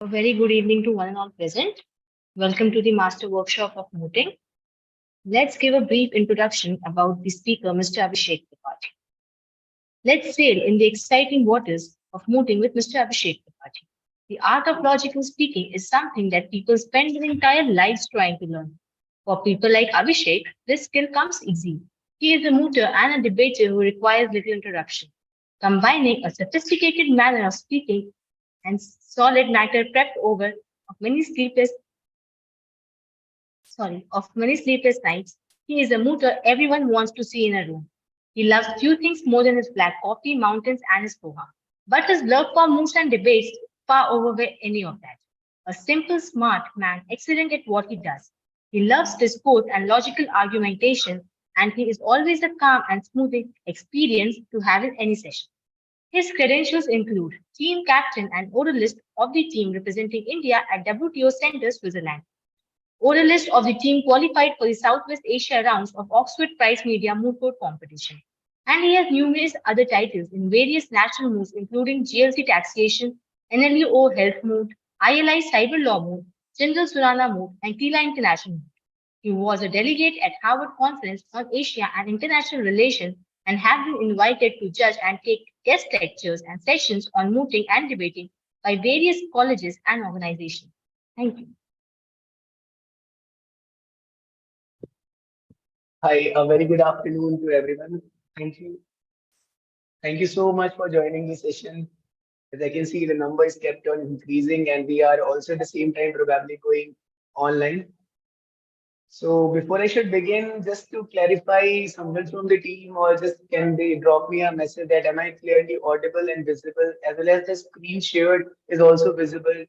A very good evening to one and all present. Welcome to the Master Workshop of Mooting. Let's give a brief introduction about the speaker, Mr. Abhishek Tripathi. Let's sail in the exciting waters of Mooting with Mr. Abhishek Tripathi. The art of logical speaking is something that people spend their entire lives trying to learn. For people like Abhishek, this skill comes easy. He is a mooter and a debater who requires little interruption, combining a sophisticated manner of speaking and solid matter prepped over of many sleepless of many sleepless nights. He is a mooter everyone wants to see in a room. He loves few things more than his black coffee, mountains, and his poha. But his love for moves and debates far overweigh any of that. A simple, smart man, excellent at what he does. He loves discourse and logical argumentation, and he is always a calm and smooth experience to have in any session. His credentials include team captain and oralist of the team representing India at WTO Centre, Switzerland. Oralist of the team qualified for the Southwest Asia rounds of Oxford Prize Media Moot Court competition. And he has numerous other titles in various national moods, including GLC Taxation, NLUO Health Moot, ILI Cyber Law Moot, General Surana Moot, and TILA International Moot. He was a delegate at Harvard Conference on Asia and International Relations and have been invited to judge and take guest lectures and sessions on mooting and debating by various colleges and organizations. Thank you. Hi, a very good afternoon to everyone. Thank you. Thank you so much for joining the session. As I can see, the number is kept on increasing, and we are also at the same time probably going online. So before I should begin, just to clarify, someone from the team or just can they drop me a message that am I clearly audible and visible, as well as the screen shared is also visible.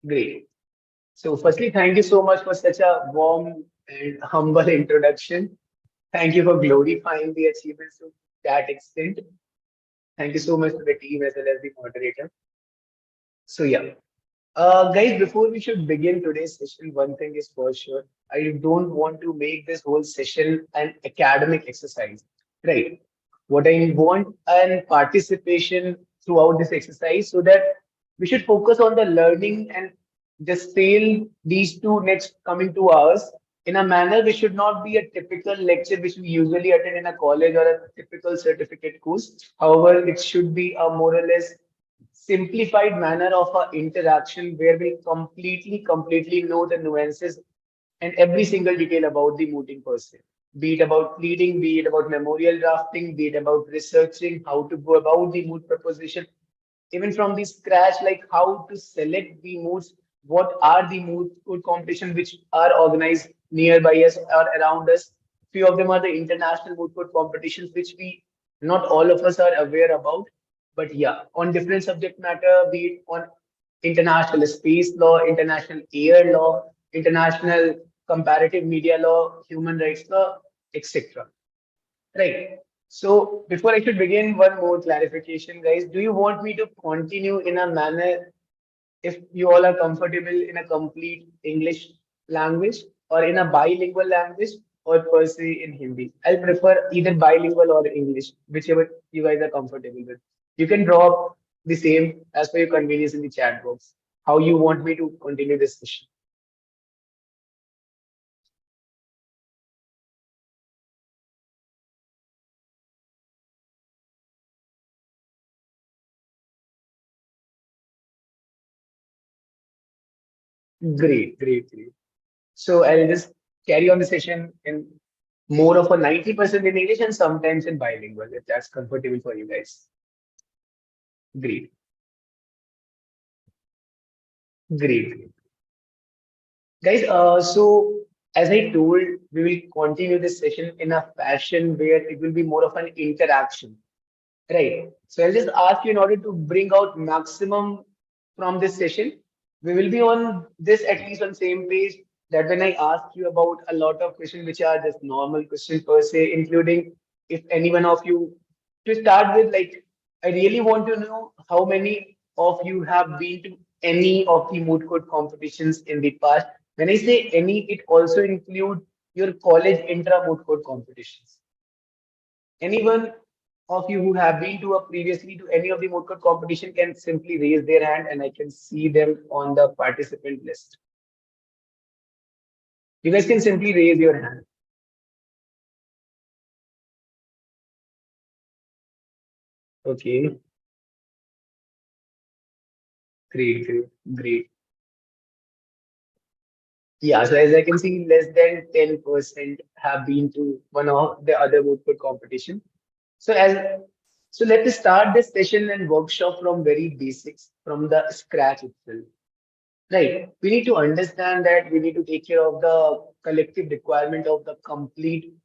Great. So firstly, thank you so much for such a warm and humble introduction. Thank you for glorifying the achievements to that extent. Thank you so much to the team as well as the moderator. So yeah, guys, before we should begin today's session, one thing is for sure. I don't want to make this whole session an academic exercise, right? What I want and participation throughout this exercise so that we should focus on the learning and just sail these two next coming 2 hours in a manner which should not be a typical lecture which we usually attend in a college or a typical certificate course. However, it should be a more or less simplified manner of our interaction where we completely know the nuances and every single detail about the mooting person. Be it about pleading, be it about memorial drafting, be it about researching how to go about the moot proposition, even from the scratch, like how to select the moots, what are the moot court competitions which are organized nearby us or around us. Few of them are the international moot court competitions, which we not all of us are aware about. But yeah, on different subject matter, be it on international space law, international air law, international comparative media law, human rights law, etc. Right. So before I should begin, one more clarification, guys. Do you want me to continue in a manner if you all are comfortable in a complete English language or in a bilingual language or per se in Hindi? I'll prefer either bilingual or English, whichever you guys are comfortable with. You can drop the same as per your convenience in the chat box. How you want me to continue this session? Great. So I'll just carry on the session in more of a 90% in English and sometimes in bilingual, if that's comfortable for you guys. Great, great. Guys, so as I told, we will continue this session in a fashion where it will be more of an interaction, right? So I'll just ask you in order to bring out maximum from this session, we will be on this at least on same page that when I ask you about a lot of questions which are just normal questions per se, including if any one of you to start with, like I really want to know how many of you have been to any of the moot court competitions in the past. When I say any, it also include your college intra moot court competitions. Anyone of you who have been to a previously to any of the moot court competition can simply raise their hand and I can see them on the participant list. You guys can simply raise your hand. Okay, great, great, great. Yeah, so as I can see, less than 10% have been to one of the other moot court competition. So as so let us start this session and workshop from very basics, from the scratch itself. Right. We need to understand that we need to take care of the collective requirement of the complete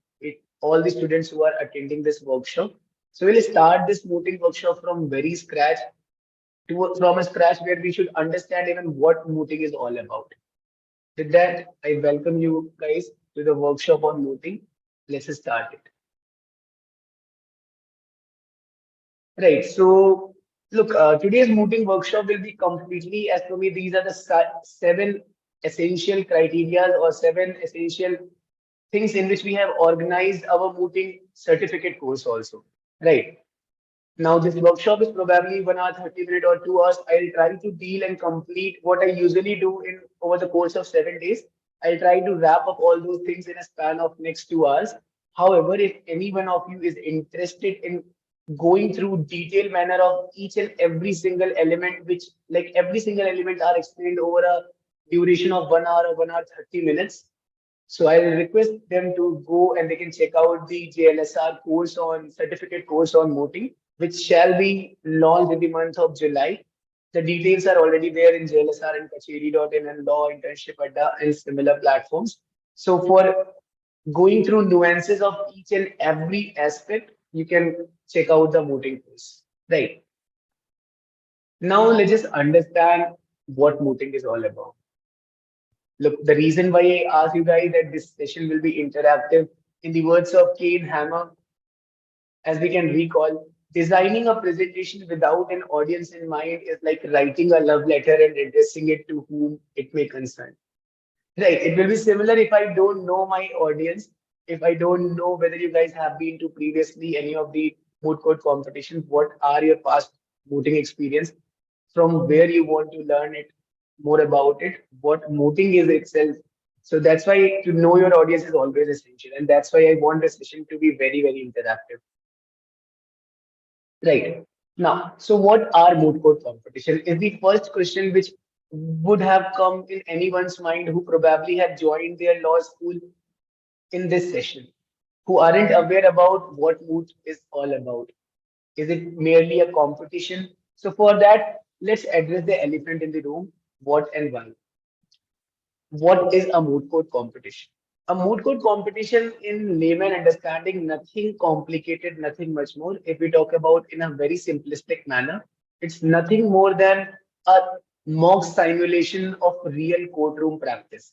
all the students who are attending this workshop. So we'll start this mooting workshop from very scratch to from a scratch where we should understand even what mooting is all about. With that, I welcome you guys to the workshop on mooting. Let's start it. Right. So, look, today's mooting workshop will be completely, as per me, these are the seven essential criteria or seven essential things in which we have organized our mooting certificate course also. Right. Now, this workshop is probably 1 hour, 30 minutes or 2 hours. I'll try to deal and complete what I usually do in over the course of 7 days. I'll try to wrap up all those things in a span of next 2 hours. However, if any one of you is interested in going through detailed manner of each and every single element, which like every single element are explained over a duration of 1 hour or 1 hour 30 minutes, so I will request them to go and they can check out the JLSR course on certificate course on mooting, which shall be launched in the month of July. The details are already there in JLSR and Kacheri.in and Law Internship Adda and similar platforms. So for going through nuances of each and every aspect, you can check out the mooting course. Right. Now let's just understand what mooting is all about. Look, the reason why I asked you guys that this session will be interactive, in the words of Kane Hammer, as we can recall, designing a presentation without an audience in mind is like writing a love letter and addressing it to whom it may concern. Right. It will be similar if I don't know my audience, if I don't know whether you guys have been to previously any of the moot court competitions, what are your past mooting experience, from where you want to learn it more about it, what mooting is itself. So that's why to know your audience is always essential. And that's why I want the session to be very, very interactive. Right. Now, so what are moot court competition is the first question which would have come in anyone's mind who probably had joined their law school in this session, who aren't aware about what moot is all about. Is it merely a competition? So for that, let's address the elephant in the room, what and why. What is a moot court competition? A moot court competition in layman understanding, nothing complicated, nothing much more. If we talk about in a very simplistic manner, it's nothing more than a mock simulation of real courtroom practice.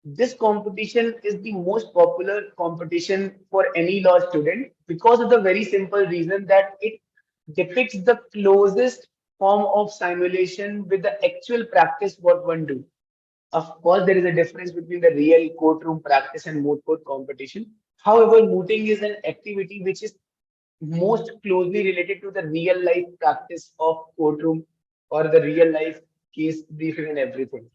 This competition is the most popular competition for any law student because of the very simple reason that it depicts the closest form of simulation with the actual practice what one do. Of course, there is a difference between the real courtroom practice and moot court competition. However, mooting is an activity which is most closely related to the real life practice of courtroom or the real life case briefing and everything.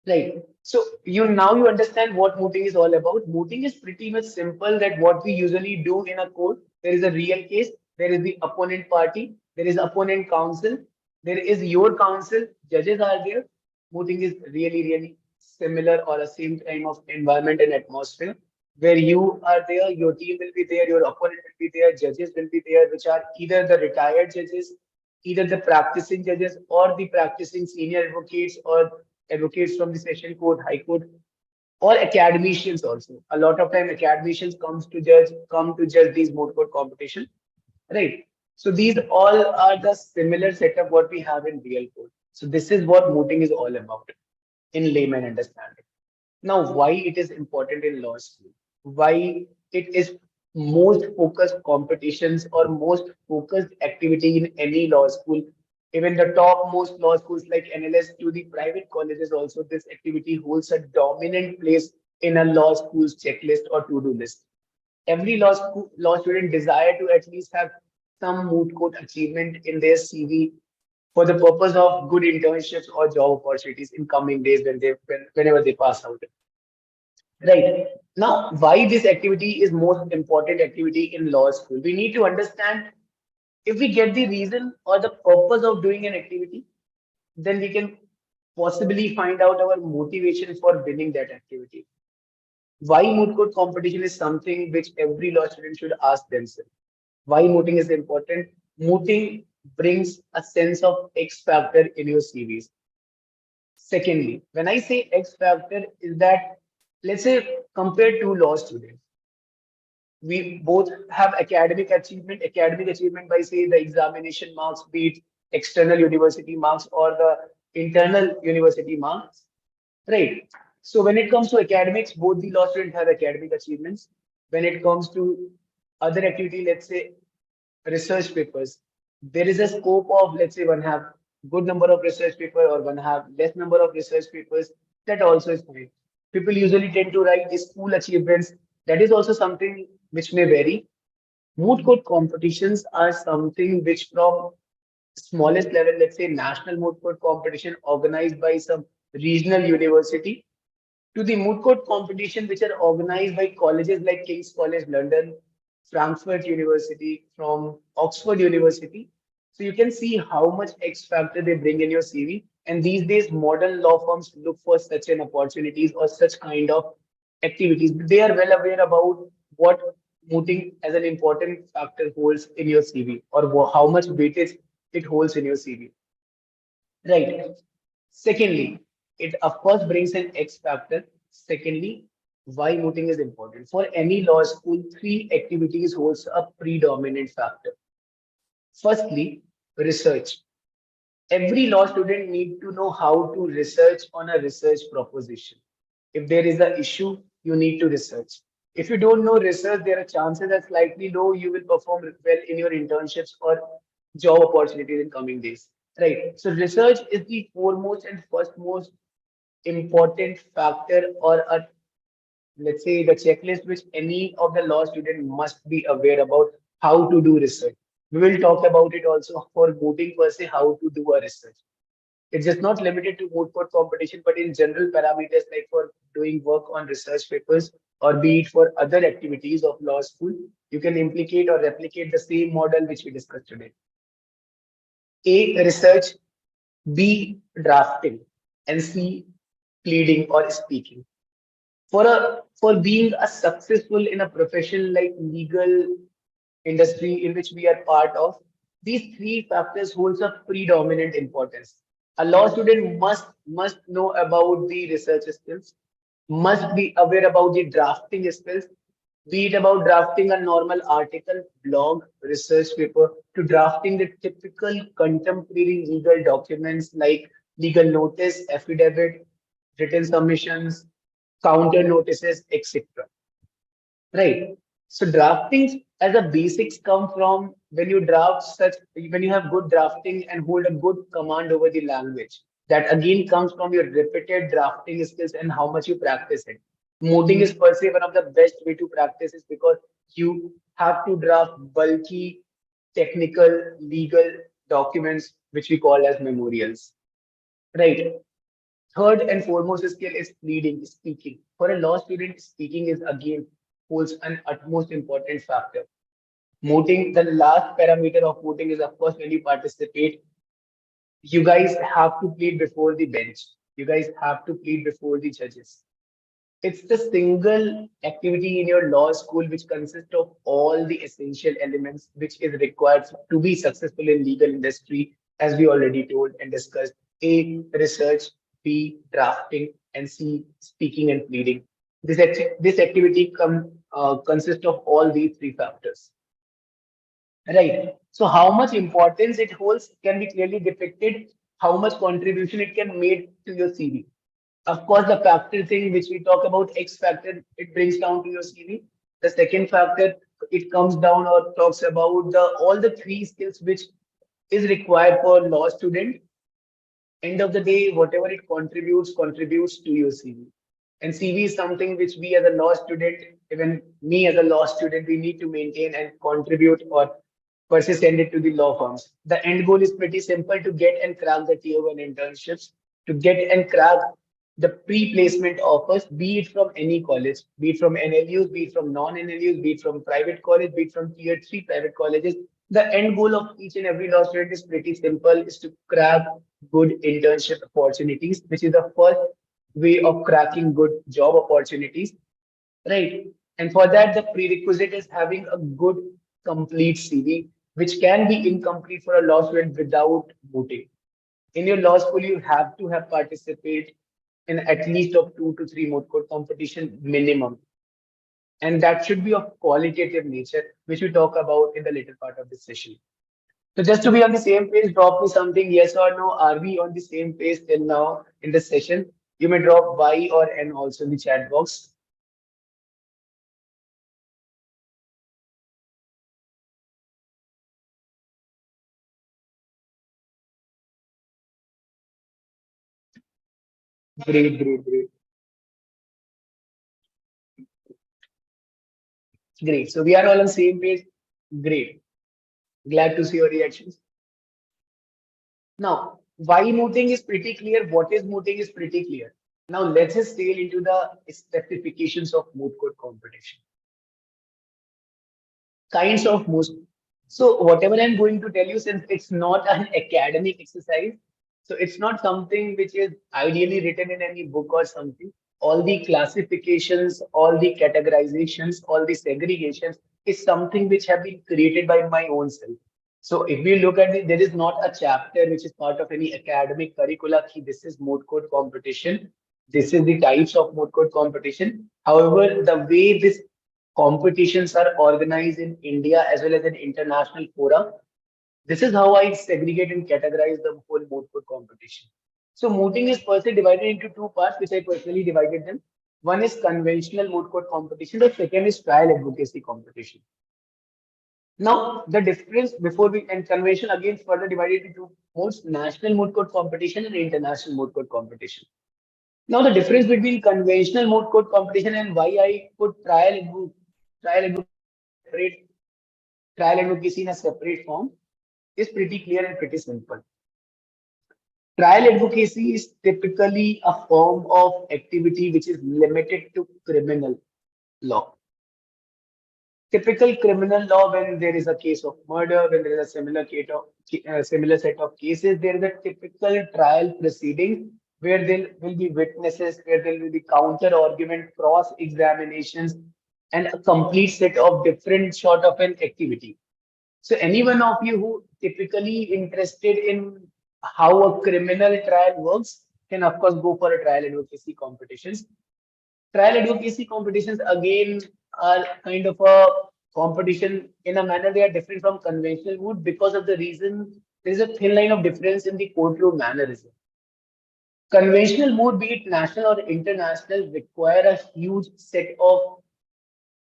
Right. So you understand what mooting is all about. Mooting is pretty much simple that what we usually do in a court, there is a real case, there is the opponent party, there is opponent counsel, there is your counsel, judges are there. Mooting is really, really similar or a same kind of environment and atmosphere where you are there, your team will be there, your opponent will be there, judges will be there, which are either the retired judges, either the practicing judges or the practicing senior advocates or advocates from the session court, high court, or academicians also. A lot of time academicians come to judge these moot court competition, right? So these all are the similar setup what we have in real court. So this is what mooting is all about in layman understanding. Now, why it is important in law school? Why it is most focused competitions or most focused activity in any law school? Even the top most law schools like NLS to the private colleges also, this activity holds a dominant place in a law school's checklist or to-do list. Every law student desire to at least have some moot court achievement in their CV for the purpose of good internships or job opportunities in coming days whenever they pass out. Right. Now, why this activity is most important activity in law school? We need to understand if we get the reason or the purpose of doing an activity, then we can possibly find out our motivation for winning that activity. Why moot court competition is something which every law student should ask themselves. Why mooting is important? Mooting brings a sense of X factor in your CVs. Secondly, when I say X factor, is that let's say compared to law students, we both have academic achievement by say the examination marks, be it external university marks or the internal university marks, right? So when it comes to academics, both the law students have academic achievements. When it comes to other activity, let's say research papers, there is a scope of let's say one have good number of research paper or one have less number of research papers. That also is fine. People usually tend to write the school achievements. That is also something which may vary. Moot court competitions are something which from smallest level, let's say national moot court competition organized by some regional university to the moot court competition which are organized by colleges like King's College London, Frankfurt University, from Oxford University. So you can see how much X factor they bring in your CV. And these days, modern law firms look for such an opportunities or such kind of activities. They are well aware about what mooting as an important factor holds in your CV or how much weightage it holds in your CV. Right. Secondly, it of course brings an X factor. Secondly, why voting is important. For any law school, three activities holds a predominant factor. Firstly, research. Every law student need to know how to research on a research proposition. If there is an issue, you need to research. If you don't know research, there are chances that slightly low you will perform well in your internships or job opportunities in coming days. Right. So research is the foremost and first most important factor or a let's say the checklist which any of the law student must be aware about how to do research. We will talk about it also for voting per se, how to do a research. It's just not limited to moot court competition, but in general parameters like for doing work on research papers or be it for other activities of law school, you can implicate or replicate the same model which we discussed today. A, research, B, drafting, and C, pleading or speaking. For being a successful in a profession like legal industry in which we are part of, these three factors holds a predominant importance. A law student must know about the research skills, must be aware about the drafting skills, be it about drafting a normal article, blog, research paper, to drafting the typical contemporary legal documents like legal notice, affidavit, written submissions, counter notices, etc. Right. So drafting as a basics come from when you draft such when you have good drafting and hold a good command over the language. That again comes from your repeated drafting skills and how much you practice it. Mooting is per se one of the best way to practice is because you have to draft bulky, technical, legal documents which we call as memorials. Right. Third and foremost skill is pleading, speaking. For a law student, speaking is again holds an utmost important factor. Mooting, the last parameter of mooting is of course when you participate, you guys have to plead before the bench. You guys have to plead before the judges. It's the single activity in your law school which consists of all the essential elements which is required to be successful in legal industry, as we already told and discussed. A, research, B, drafting, and C, speaking and pleading. This activity consists of all these three factors. Right. So how much importance it holds can be clearly depicted, how much contribution it can make to your CV. Of course, the factor thing which we talk about, X factor, it brings down to your CV. The second factor, it comes down or talks about the all the three skills which is required for law student. End of the day, whatever it contributes, contributes to your CV. And CV is something which we as a law student even me as a law student, we need to maintain and contribute or persistent it to the law firms. The end goal is pretty simple to get and crack the tier one internships, to get and crack the pre-placement offers, be it from any college, be it from NLUs, be it from non-NLUs, be it from private college, be it from tier three private colleges. The end goal of each and every law student is pretty simple, is to crack good internship opportunities, which is the first way of cracking good job opportunities, right? And for that, the prerequisite is having a good complete CV, which can be incomplete for a law student without mooting. In your law school, you have to have participated in at least of 2 to 3 moot court competition minimum. And that should be of qualitative nature, which we talk about in the later part of this session. So just to be on the same page, drop me something, yes or no. Are we on the same page till now in this session? You may drop Y or N also in the chat box. Great, great, great. Great. So we are all on the same page. Great. Glad to see your reactions. Now, why mooting is pretty clear. What is mooting is pretty clear. Now, let's just sail into the specifications of moot court competition. Kinds of moot. So, whatever I'm going to tell you, since it's not an academic exercise, so it's not something which is ideally written in any book or something. All the classifications, all the categorizations, all the segregations is something which have been created by my own self. So if we look at it, there is not a chapter which is part of any academic curricula. Ki this is moot court competition. This is the types of moot court competition. However, the way these competitions are organized in India as well as in international fora, this is how I segregate and categorize the whole moot court competition. So mooting is personally divided into two parts, which I personally divided them. One is conventional moot court competition. The second is trial advocacy competition. Now, the difference before we and convention again further divided into modes, national moot court competition and international moot court competition. Now, the difference between conventional moot court competition and why I put separate trial advocacy in a separate form is pretty clear and pretty simple. Trial advocacy is typically a form of activity which is limited to criminal law. Typical criminal law, when there is a case of murder, when there is a similar set of cases, there is a typical trial proceeding where there will be witnesses, where there will be counter argument, cross examinations, and a complete set of different sort of an activity. So any one of you who typically interested in how a criminal trial works can of course go for a trial advocacy competitions. Trial advocacy competitions again are kind of a competition in a manner they are different from conventional moot because of the reason there is a thin line of difference in the courtroom mannerism. Conventional moot, be it national or international, require a huge set of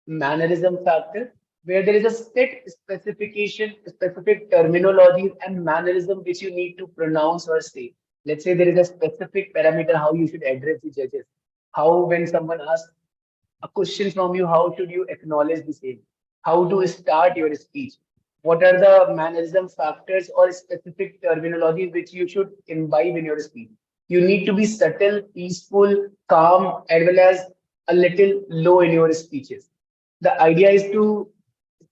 mannerism factor where there is a set specification, specific terminology and mannerism which you need to pronounce or say. Let's say there is a specific parameter how you should address the judges. How when someone asks a question from you, how should you acknowledge the same? How to start your speech? What are the mannerism factors or specific terminology which you should imbibe in your speech? You need to be subtle, peaceful, calm, as well as a little low in your speeches. The idea is to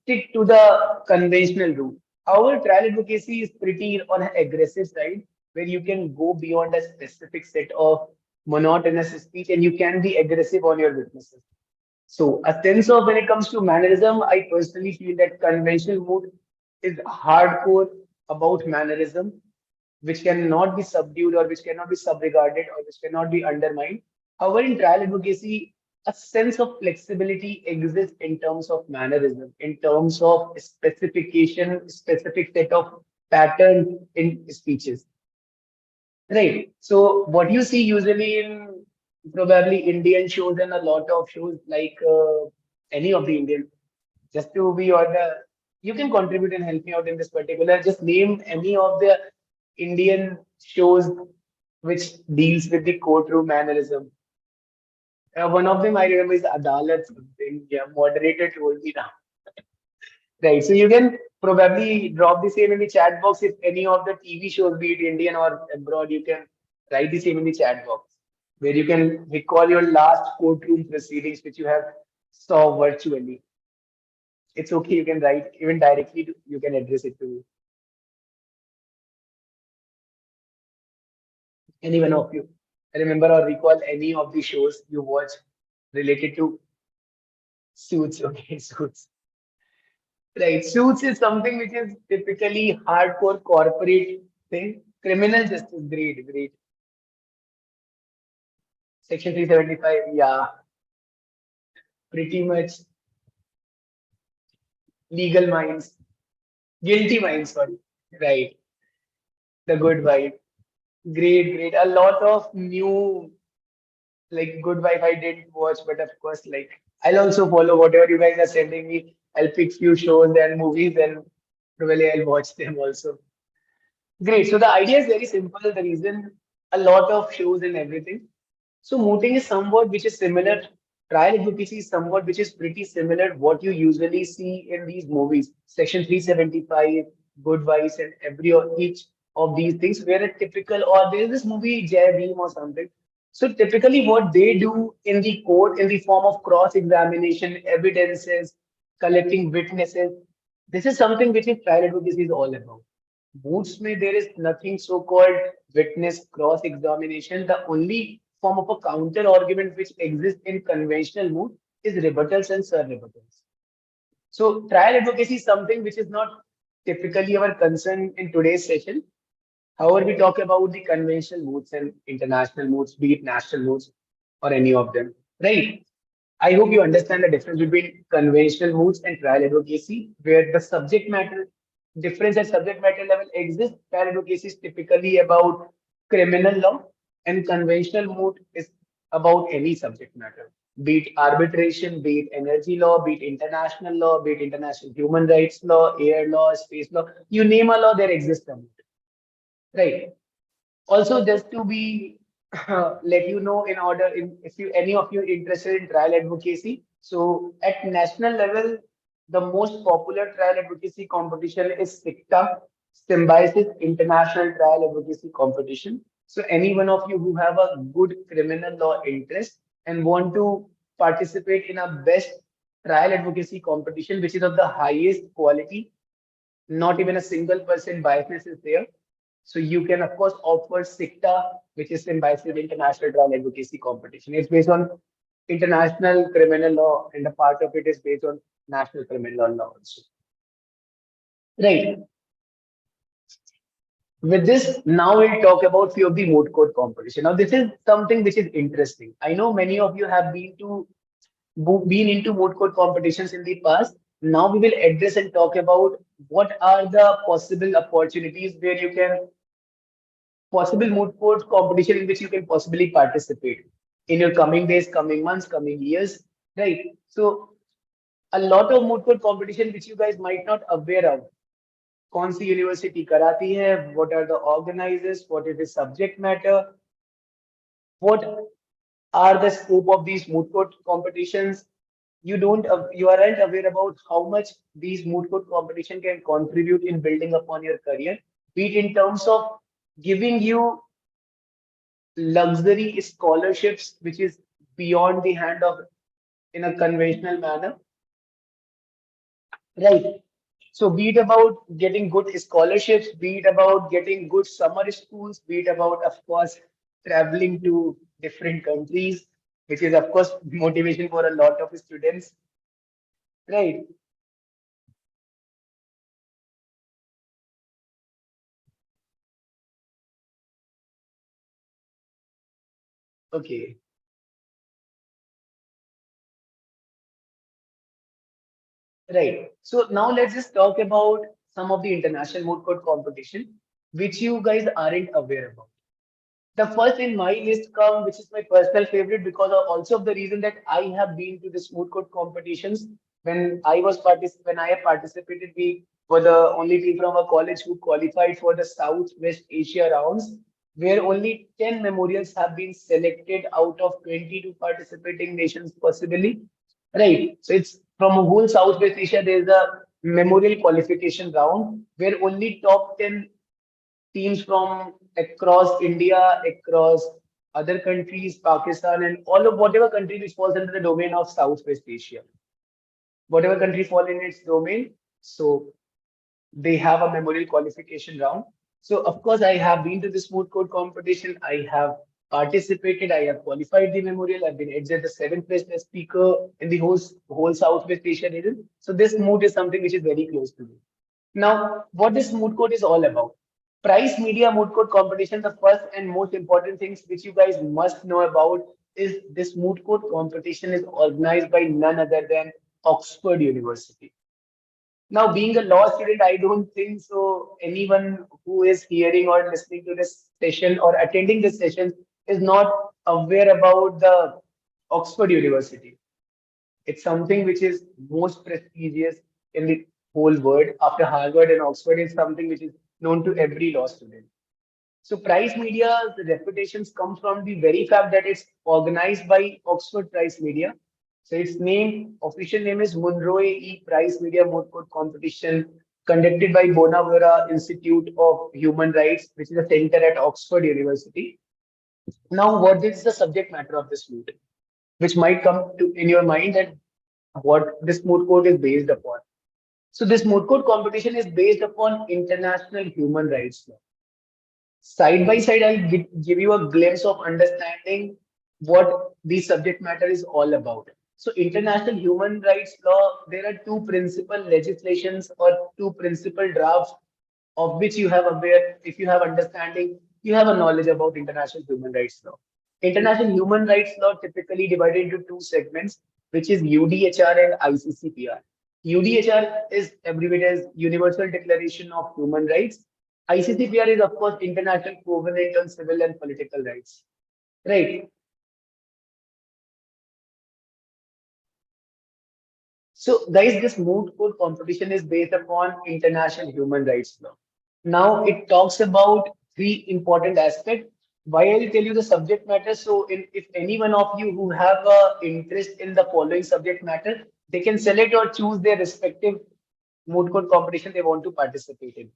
stick to the conventional route. However, trial advocacy is pretty on an aggressive side where you can go beyond a specific set of monotonous speech and you can be aggressive on your witnesses. So, a sense of when it comes to mannerism, I personally feel that conventional mood is hardcore about mannerism, which cannot be subdued or which cannot be subregarded or which cannot be undermined. However, in trial advocacy, a sense of flexibility exists in terms of mannerism, in terms of specification, specific set of pattern in speeches. Right. So what you see usually in probably Indian shows and a lot of shows like any of the Indian, just to be on the, you can contribute and help me out in this particular. Just name any of the Indian shows which deals with the courtroom mannerism. One of them I remember is Adalat something. Yeah, moderator told me now. Right. So you can probably drop the same in the chat box if any of the TV shows, be it Indian or abroad, you can write the same in the chat box where you can recall your last courtroom proceedings which you have saw virtually. It's okay. You can write even directly. You can address it to any one of you. Remember or recall any of the shows you watch related to suits. Okay, suits. Right. Suits is something which is typically hardcore corporate thing. Criminal justice, great, great. Section 375, yeah, pretty much legal minds, guilty minds, sorry. Right. The good wife. Great, great. A lot of new, like, good wife I didn't watch, but of course, like, I'll also follow whatever you guys are sending me. I'll pick few shows and movies and probably I'll watch them also. Great. So the idea is very simple. The reason a lot of shows and everything. So mooting is somewhat which is similar. Trial advocacy is somewhat which is pretty similar what you usually see in these movies. Section 375, Good Vice, and each of these things where a typical or there is this movie Jai Bhim or something. So typically what they do in the court in the form of cross-examination, evidences, collecting witnesses. This is something which is trial advocacy is all about. Moots mein there is nothing so-called witness cross-examination. The only form of a counter argument which exists in conventional moot is rebuttals and sur-rebuttals. So trial advocacy is something which is not typically our concern in today's session. However, we talk about the conventional moots and international moots, be it national moots or any of them, right? I hope you understand the difference between conventional moods and trial advocacy, where the subject matter difference at subject matter level exists. Trial advocacy is typically about criminal law, and conventional mood is about any subject matter, be it arbitration, be it energy law, be it international law, be it international human rights law, air law, space law. You name a law, there exists a mood, right? Also, just to be let you know, in order, if you any of you interested in trial advocacy, so at national level, the most popular trial advocacy competition is SICTA, Symbiosis International Trial Advocacy Competition. So any one of you who have a good criminal law interest and want to participate in a best trial advocacy competition, which is of the highest quality, not even a single percent biasness is there. So you can, of course, offer SICTA, which is Symbiosis International Trial Advocacy Competition. It's based on international criminal law, and a part of it is based on national criminal law also. Right. With this, now we'll talk about few of the moot court competition. Now, this is something which is interesting. I know many of you have been into moot court competitions in the past. Now we will address and talk about what are the possible opportunities where you can possible moot court competition in which you can possibly participate in your coming days, coming months, coming years, right? So a lot of moot court competition which you guys might not aware of. कौन सी university कराती है? What are the organizers? What is the subject matter? What are the scope of these moot court competitions? You aren't aware about how much these moot court competition can contribute in building upon your career, be it in terms of giving you luxury scholarships, which is beyond the hand of in a conventional manner, right? So be it about getting good scholarships, be it about getting good summer schools, be it about, of course, traveling to different countries, which is, of course, motivation for a lot of students, right? Okay, right. So now let's just talk about some of the international moot court competition, which you guys aren't aware about. The first in my list come, which is my personal favorite because of also of the reason that I have been to the smooth court competitions. When I have participated, we were the only team from our college who qualified for the Southwest Asia rounds. where only 10 memorials have been selected out of 22 participating nations, possibly. Right. So it's from a whole Southwest Asia, there's a memorial qualification round where only top 10 teams from across India, across other countries, Pakistan, and all of whatever country which falls under the domain of Southwest Asia, whatever country fall in its domain. So they have a memorial qualification round. So of course, I have been to this moot court competition. I have participated. I have qualified the memorial. I've been edged as the seventh best speaker in the whole Southwest Asia region. So this moot is something which is very close to me. Now, what this moot court is all about? Price Media Moot Court competition. The first and most important things which you guys must know about is this moot court competition is organized by none other than Oxford University. Now, being a law student, I don't think so. Anyone who is hearing or listening to this session or attending this session is not aware about the Oxford University. It's something which is most prestigious in the whole world. After Harvard and Oxford, it's something which is known to every law student. So Price Media's reputations come from the very fact that it's organized by Oxford Price Media. So its name, official name is Munro E. Price Media Moot Court Competition, conducted by Bonavera Institute of Human Rights, which is a center at Oxford University. Now, what is the subject matter of this moot? Which might come to in your mind that what this moot court is based upon. So this moot court competition is based upon international human rights law. Side by side, I'll give you a glimpse of understanding what the subject matter is all about. So, international human rights law, there are two principal legislations or two principal drafts of which you have aware, if you have understanding, you have a knowledge about international human rights law. International human rights law typically divided into two segments, which is UDHR and ICCPR. UDHR is abbreviated as Universal Declaration of Human Rights. ICCPR is, of course, International Covenant on Civil and Political Rights. Right. So, guys, this moot court competition is based upon international human rights law. Now, it talks about three important aspects. Why I'll tell you the subject matter. So, if any one of you who have a interest in the following subject matter, they can select or choose their respective moot court competition they want to participate in.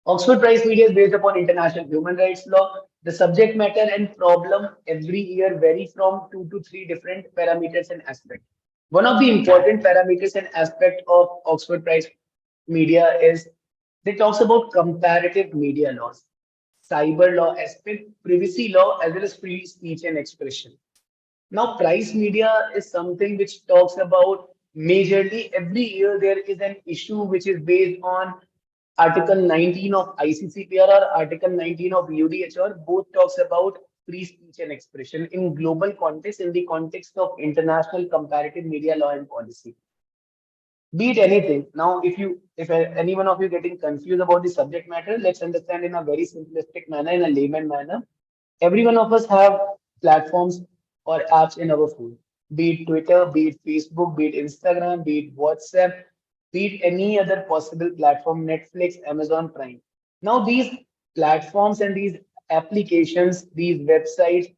Oxford Prize Media is based upon international human rights law. The subject matter and problem every year vary from two to three different parameters and aspects. One of the important parameters and aspect of Oxford Prize Media is they talks about comparative media laws, cyber law aspect, privacy law, as well as free speech and expression. Now, price media is something which talks about majorly every year there is an issue which is based on Article 19 of ICCPR or Article 19 of UDHR. Both talks about free speech and expression in global context, in the context of international comparative media law and policy. Be it anything. Now, if any one of you getting confused about the subject matter, let's understand in a very simplistic manner, in a layman manner. Every one of us have platforms or apps in our phone, be it Twitter, be it Facebook, be it Instagram, be it WhatsApp, be it any other possible platform, Netflix, Amazon Prime. Now, these platforms and these applications, these websites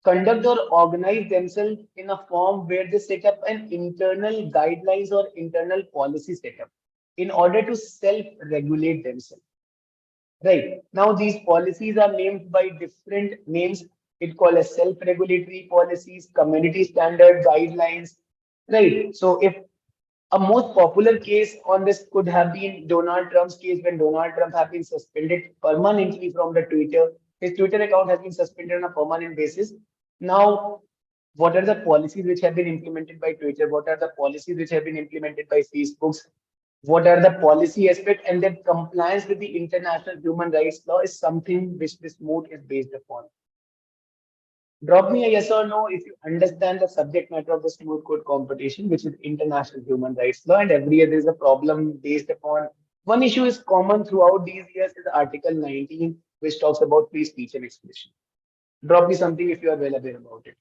conduct or organize themselves in a form where they set up an internal guidelines or internal policy setup in order to self-regulate themselves. Right. Now these policies are named by different names. It called as self-regulatory policies, community standard guidelines. Right. So if a most popular case on this could have been Donald Trump's case when Donald Trump has been suspended permanently from the Twitter. His Twitter account has been suspended on a permanent basis. Now, what are the policies which have been implemented by Twitter? What are the policies which have been implemented by Facebook? What are the policy aspect? And then compliance with the international human rights law is something which this moot is based upon. Drop me a yes or no if you understand the subject matter of the smooth code competition, which is international human rights law. And every year there's a problem based upon one issue is common throughout these years is Article 19, which talks about free speech and expression. Drop me something if you are well aware about it.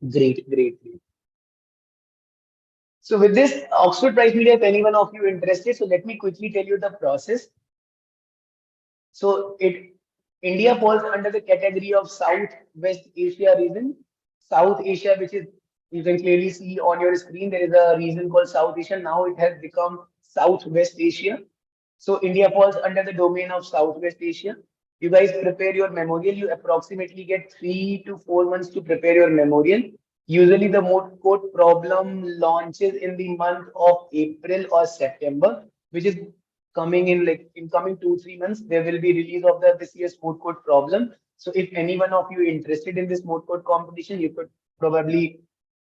Great, great, great. So with this Oxford Prize Media, if anyone of you interested, so let me quickly tell you the process. So it India falls under the category of South West Asia region. South Asia, which is you can clearly see on your screen, there is a region called South Asia. Now it has become Southwest Asia. So India falls under the domain of Southwest Asia. You guys prepare your memorial. You approximately get 3 to 4 months to prepare your memorial. Usually the moot court problem launches in the month of April or September, which is coming in like in coming 2 3 months. There will be release of the this year's moot court problem. So if any one of you interested in this moot court competition, you could probably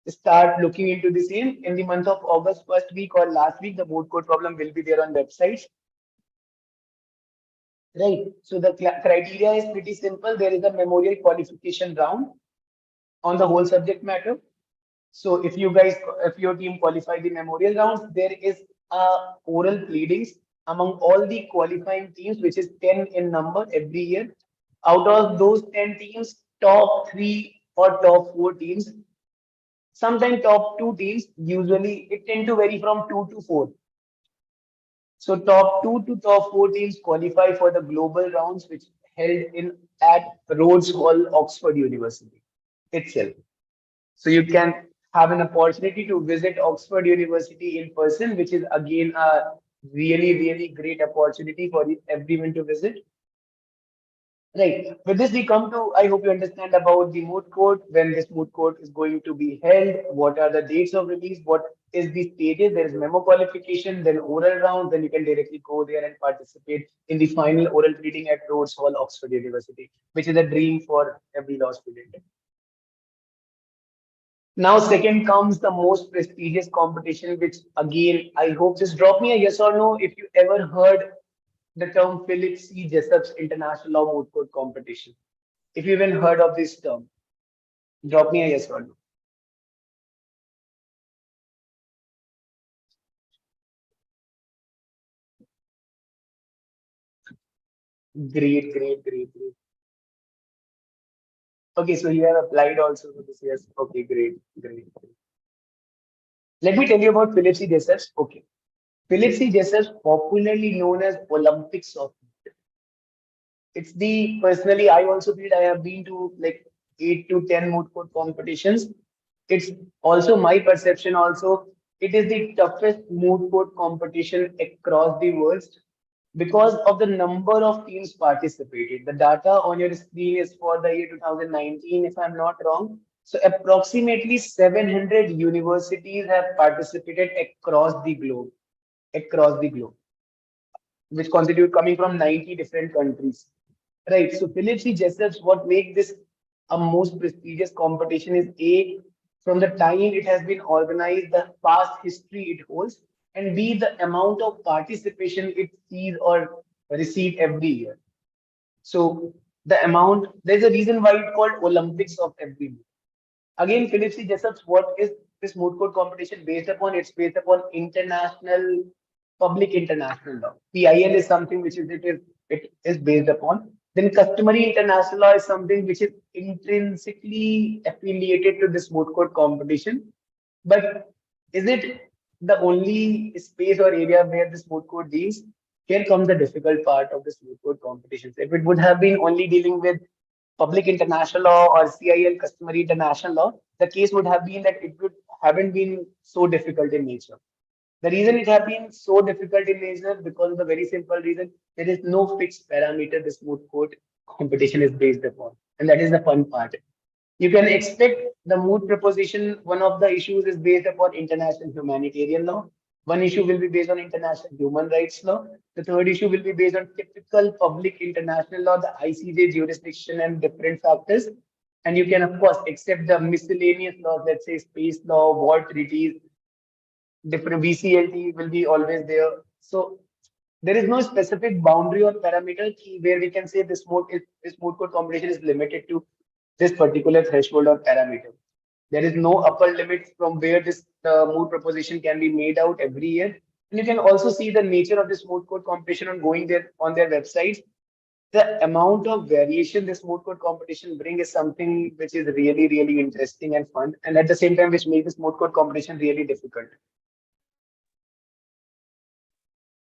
start looking into the same in the month of August, first week or last week. The moot court problem will be there on websites. Right. So the criteria is pretty simple. There is a memorial qualification round on the whole subject matter. So if your team qualify the memorial rounds, there is oral pleadings among all the qualifying teams, which is 10 in number every year. Out of those 10 teams, top three or top four teams, sometimes top two teams, usually it tend to vary from two to four. So top two to top four teams qualify for the global rounds, which held in at Rhodes Hall, Oxford University itself. So you can have an opportunity to visit Oxford University in person, which is again a really great opportunity for everyone to visit. Right. With this, we come to, I hope you understand about the moot court, when this moot court is going to be held, what are the dates of release, what is the stages. There is memo qualification, then oral round, then you can directly go there and participate in the final oral reading at Rhodes Hall, Oxford University, which is a dream for every law student. Now, second comes the most prestigious competition, which again, I hope just drop me a yes or no if you ever heard the term Philip C. Jessup's International Law Moot Court Competition. If you even heard of this term, drop me a yes or no. Great. Okay, so you have applied also for this. Yes. Okay, great. Let me tell you about Philip C. Jessup's. Okay. Philip C. Jessup's, popularly known as Olympics of. It's the personally, I also feel I have been to like 8 to 10 moot court competitions. It's also my perception. Also, it is the toughest moot court competition across the world because of the number of teams participated. The data on your screen is for the year 2019, if I'm not wrong. So approximately 700 universities have participated across the globe, which constitute coming from 90 different countries. Right. So Philip C. Jessup's, what make this a most prestigious competition is A, from the time it has been organized, the past history it holds, and B, the amount of participation it sees or receive every year. So the amount, there's a reason why it's called Olympics of every year. Again, Philip C. Jessup's, what is this moot court competition based upon? It's based upon international, public international law. PIL is something which it is based upon. Then customary international law is something which is intrinsically affiliated to this moot court competition. But is it the only space or area where this moot court deals? Here comes the difficult part of this moot court competition. If it would have been only dealing with public international law or CIL customary international law, the case would have been that it would haven't been so difficult in nature. The reason it has been so difficult in nature because of the very simple reason there is no fixed parameter this moot court competition is based upon, and that is the fun part. You can expect the moot proposition. One of the issues is based upon international humanitarian law. One issue will be based on international human rights law. The third issue will be based on typical public international law, the ICJ jurisdiction and different factors. And you can, of course, accept the miscellaneous laws, let's say space law, war treaties, different VCLT will be always there. So there is no specific boundary or parameter where we can say this moot court competition is limited to this particular threshold or parameter. There is no upper limit from where this moot proposition can be made out every year. And you can also see the nature of this moot court competition on going there on their websites. The amount of variation this moot court competition bring is something which is really interesting and fun, and at the same time which makes this moot court competition really difficult.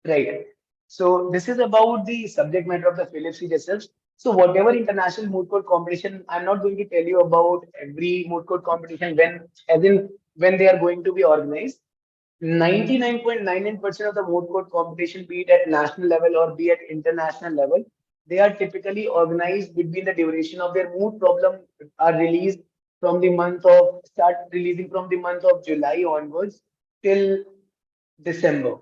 Right. So this is about the subject matter of the Philips itself. So whatever international moot court competition, I'm not going to tell you about every moot court competition when, as in when they are going to be organized. 99.99% of the moot court competition, be it at national level or be at international level, they are typically organized between the duration of their moot problem are released from the month of start releasing from the month of July onwards till December.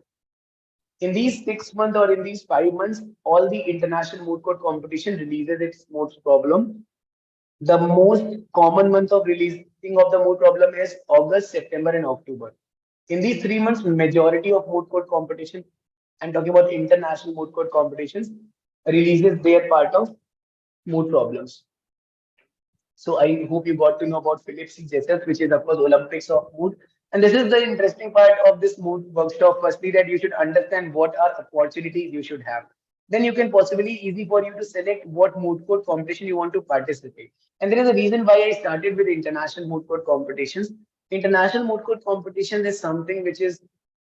In these 6 months or in these 5 months, all the international moot court competition releases its moot problem. The most common month of releasing of the moot problem is August, September, and October. In these 3 months, majority of moot court competition, I'm talking about international moot court competitions, releases their part of moot problems. So I hope you got to know about Philips Jessup, which is of course Olympics of mood. And this is the interesting part of this mood workshop. Firstly, that you should understand what are opportunities you should have. Then you can possibly easy for you to select what mood court competition you want to participate. And there is a reason why I started with international mood court competitions. International mood court competition is something which is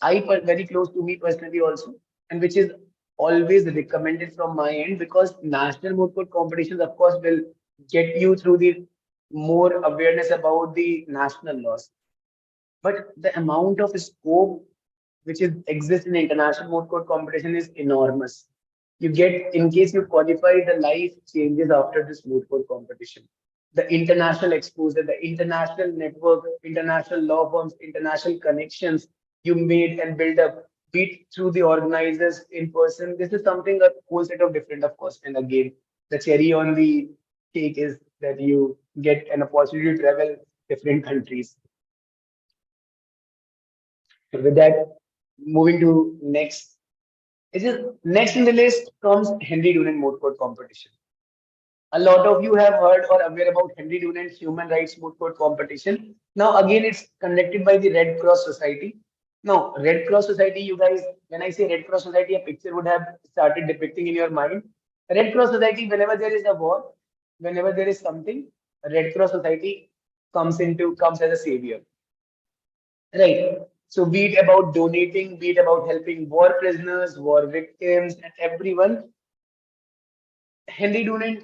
very close to me personally also, and which is always recommended from my end because national mood court competitions, of course, will get you through the more awareness about the national laws. But the amount of scope which is exists in international moot court competition is enormous. You get, in case you qualify, the life changes after this moot court competition. The international exposure, the international network, international law firms, international connections you made and build up, be it through the organizers in person. This is something a whole set of different, of course. And again, the cherry on the cake is that you get an opportunity to travel different countries. With that, moving to next. It is next in the list comes Henry Dunant Moot Court Competition. A lot of you have heard or aware about Henry Dunant's Human Rights Moot Court Competition. Now, again, it's conducted by the Red Cross Society. Now, Red Cross Society, you guys, when I say Red Cross Society, a picture would have started depicting in your mind. Red Cross Society, whenever there is a war, whenever there is something, Red Cross Society comes as a savior. Right. So be it about donating, be it about helping war prisoners, war victims, and everyone, Henry Dunant,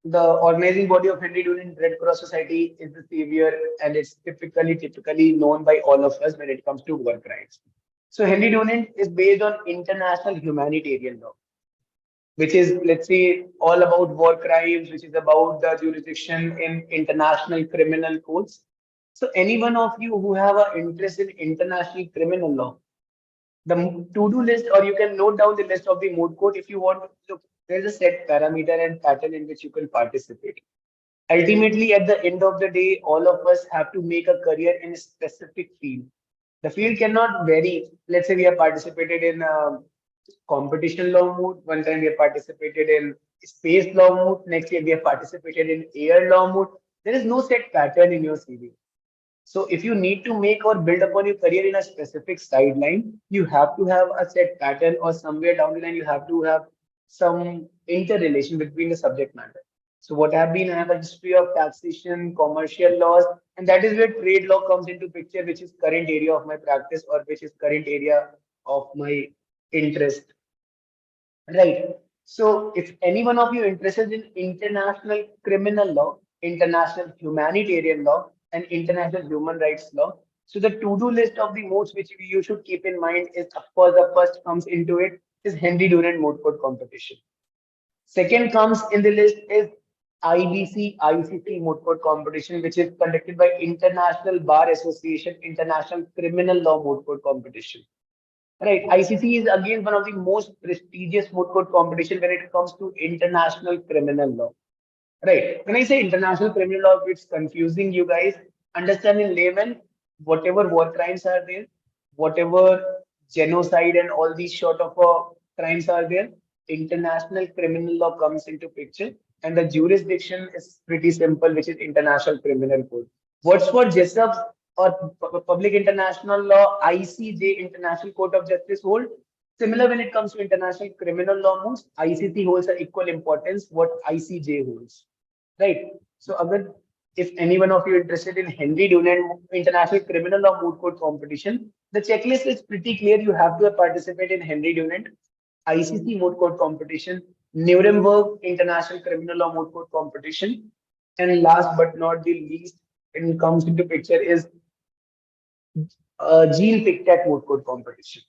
the organizing body of Henry Dunant Red Cross Society is the savior, and it's typically known by all of us when it comes to war crimes. So Henry Dunant is based on international humanitarian law, which is, let's say, all about war crimes, which is about the jurisdiction in international criminal courts. So any one of you who have an interest in international criminal law, the to-do list, or you can note down the list of the moot court if you want to. So there's a set parameter and pattern in which you can participate. Ultimately, at the end of the day, all of us have to make a career in a specific field. The field cannot vary. Let's say we have participated in competition law moot. One time we have participated in space law moot. Next year we have participated in air law moot. There is no set pattern in your CV. So if you need to make or build upon your career in a specific sideline, you have to have a set pattern, or somewhere down the line you have to have some interrelation between the subject matter. So what have been, I have a history of taxation, commercial laws, and that is where trade law comes into picture, which is current area of my practice or which is current area of my interest. Right. So if any one of you interested in international criminal law, international humanitarian law, and international human rights law, so the to-do list of the modes which you should keep in mind is, of course, the first comes into it is Henry Dunant Moot Court Competition. Second comes in the list is IBC ICC Moot Court Competition, which is conducted by International Bar Association International Criminal Law Moot Court Competition. Right. ICC is again one of the most prestigious moot court competition when it comes to international criminal law. Right. When I say international criminal law, it's confusing you guys. Understand in layman, whatever war crimes are there, whatever genocide and all these sort of crimes are there, international criminal law comes into picture, and the jurisdiction is pretty simple, which is International Criminal Court. What's for JESUP or Public International Law, ICJ, International Court of Justice hold? Similar when it comes to international criminal law moves, ICC holds an equal importance what ICJ holds. Right. So अगर if any one of you interested in Henry Dunant International Criminal Law Moot Court Competition, the checklist is pretty clear. You have to participate in Henry Dunant ICC Moot Court Competition, Nuremberg International Criminal Law Moot Court Competition, and last but not the least, it comes into picture is Jean Pictet Moot Court Competition.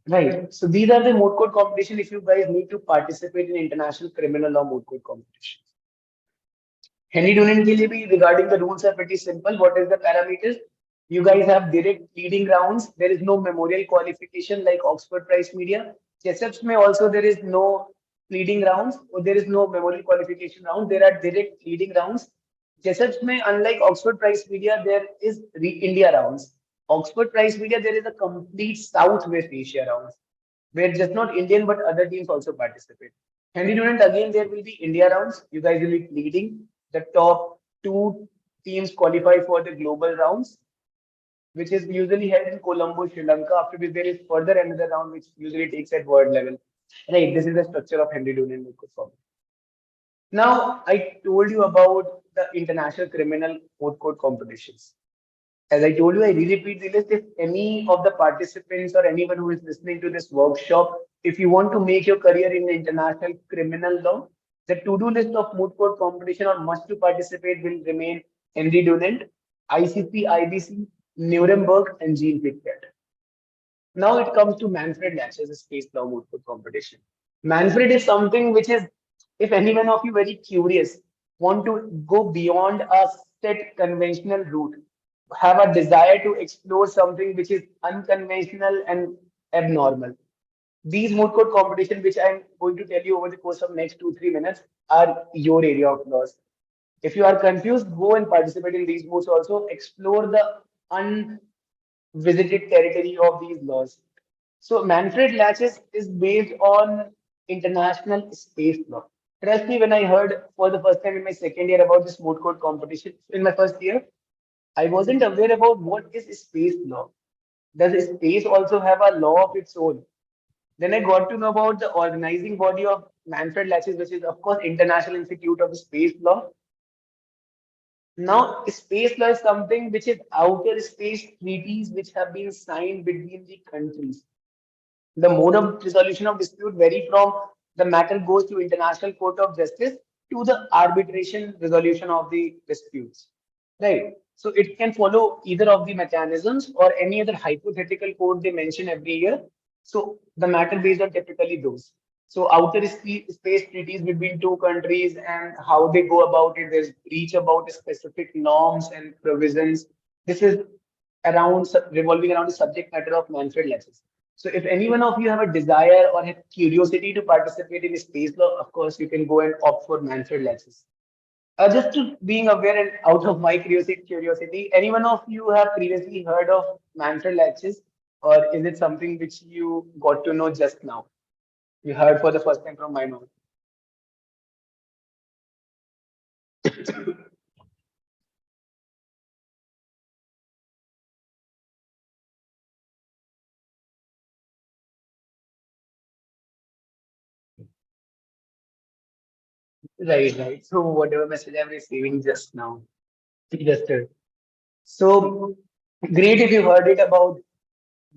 Right. So these are the moot court competition if you guys need to participate in international criminal law moot court competition. Henry Dunant के लिए भी regarding the rules are pretty simple. What is the parameters? You guys have direct leading rounds. There is no memorial qualification like Oxford Prize Media. Jessups में also there is no leading rounds or there is no memorial qualification round. There are direct leading rounds. Jessups में unlike Oxford Prize Media, there is India rounds. Oxford Prize Media, there is a complete Southwest Asia rounds where just not Indian but other teams also participate. Henry Dunant again, there will be India rounds. You guys will be leading. The top two teams qualify for the global rounds, which is usually held in Colombo, Sri Lanka. After which there is further another round, which usually takes at world level. Right, this is the structure of Henry Dunant. Now, I told you about the international criminal court competitions. As I told you, I repeat the list. If any of the participants or anyone who is listening to this workshop, if you want to make your career in international criminal law, the to-do list of moot court competition or must to participate will remain Henry Dunant, ICC, IBC, Nuremberg, and Jean Pictet. Now it comes to Manfred Latch's space law moot court competition. Manfred is something which is, if anyone of you very curious, want to go beyond a set conventional route, have a desire to explore something which is unconventional and abnormal. These moot court competition, which I'm going to tell you over the course of next 2-3 minutes, are your area of laws. If you are confused, go and participate in these moots also. Explore the unvisited territory of these laws. So Manfred Latches is based on international space law. Trust me, when I heard for the first time in my second year about this moot court competition in my first year, I wasn't aware about what is space law. Does space also have a law of its own? Then I got to know about the organizing body of Manfred Latches, which is of course International Institute of Space Law. Now, space law is something which is outer space treaties which have been signed between the countries. The mode of resolution of dispute vary from the matter goes to International Court of Justice to the arbitration resolution of the disputes. Right. So it can follow either of the mechanisms or any other hypothetical code they mention every year. So the matter based on typically those. So outer space treaties between two countries and how they go about it. There's breach about specific norms and provisions. This is around revolving around the subject matter of Manfred Latches. So if any one of you have a desire or have curiosity to participate in space law, of course you can go and opt for Manfred Latches. Just to being aware and out of my curiosity, any one of you have previously heard of Manfred Latches, or is it something which you got to know just now? You heard for the first time from my mouth. Right, right. So whatever message I'm receiving just now, just so great if you heard it about.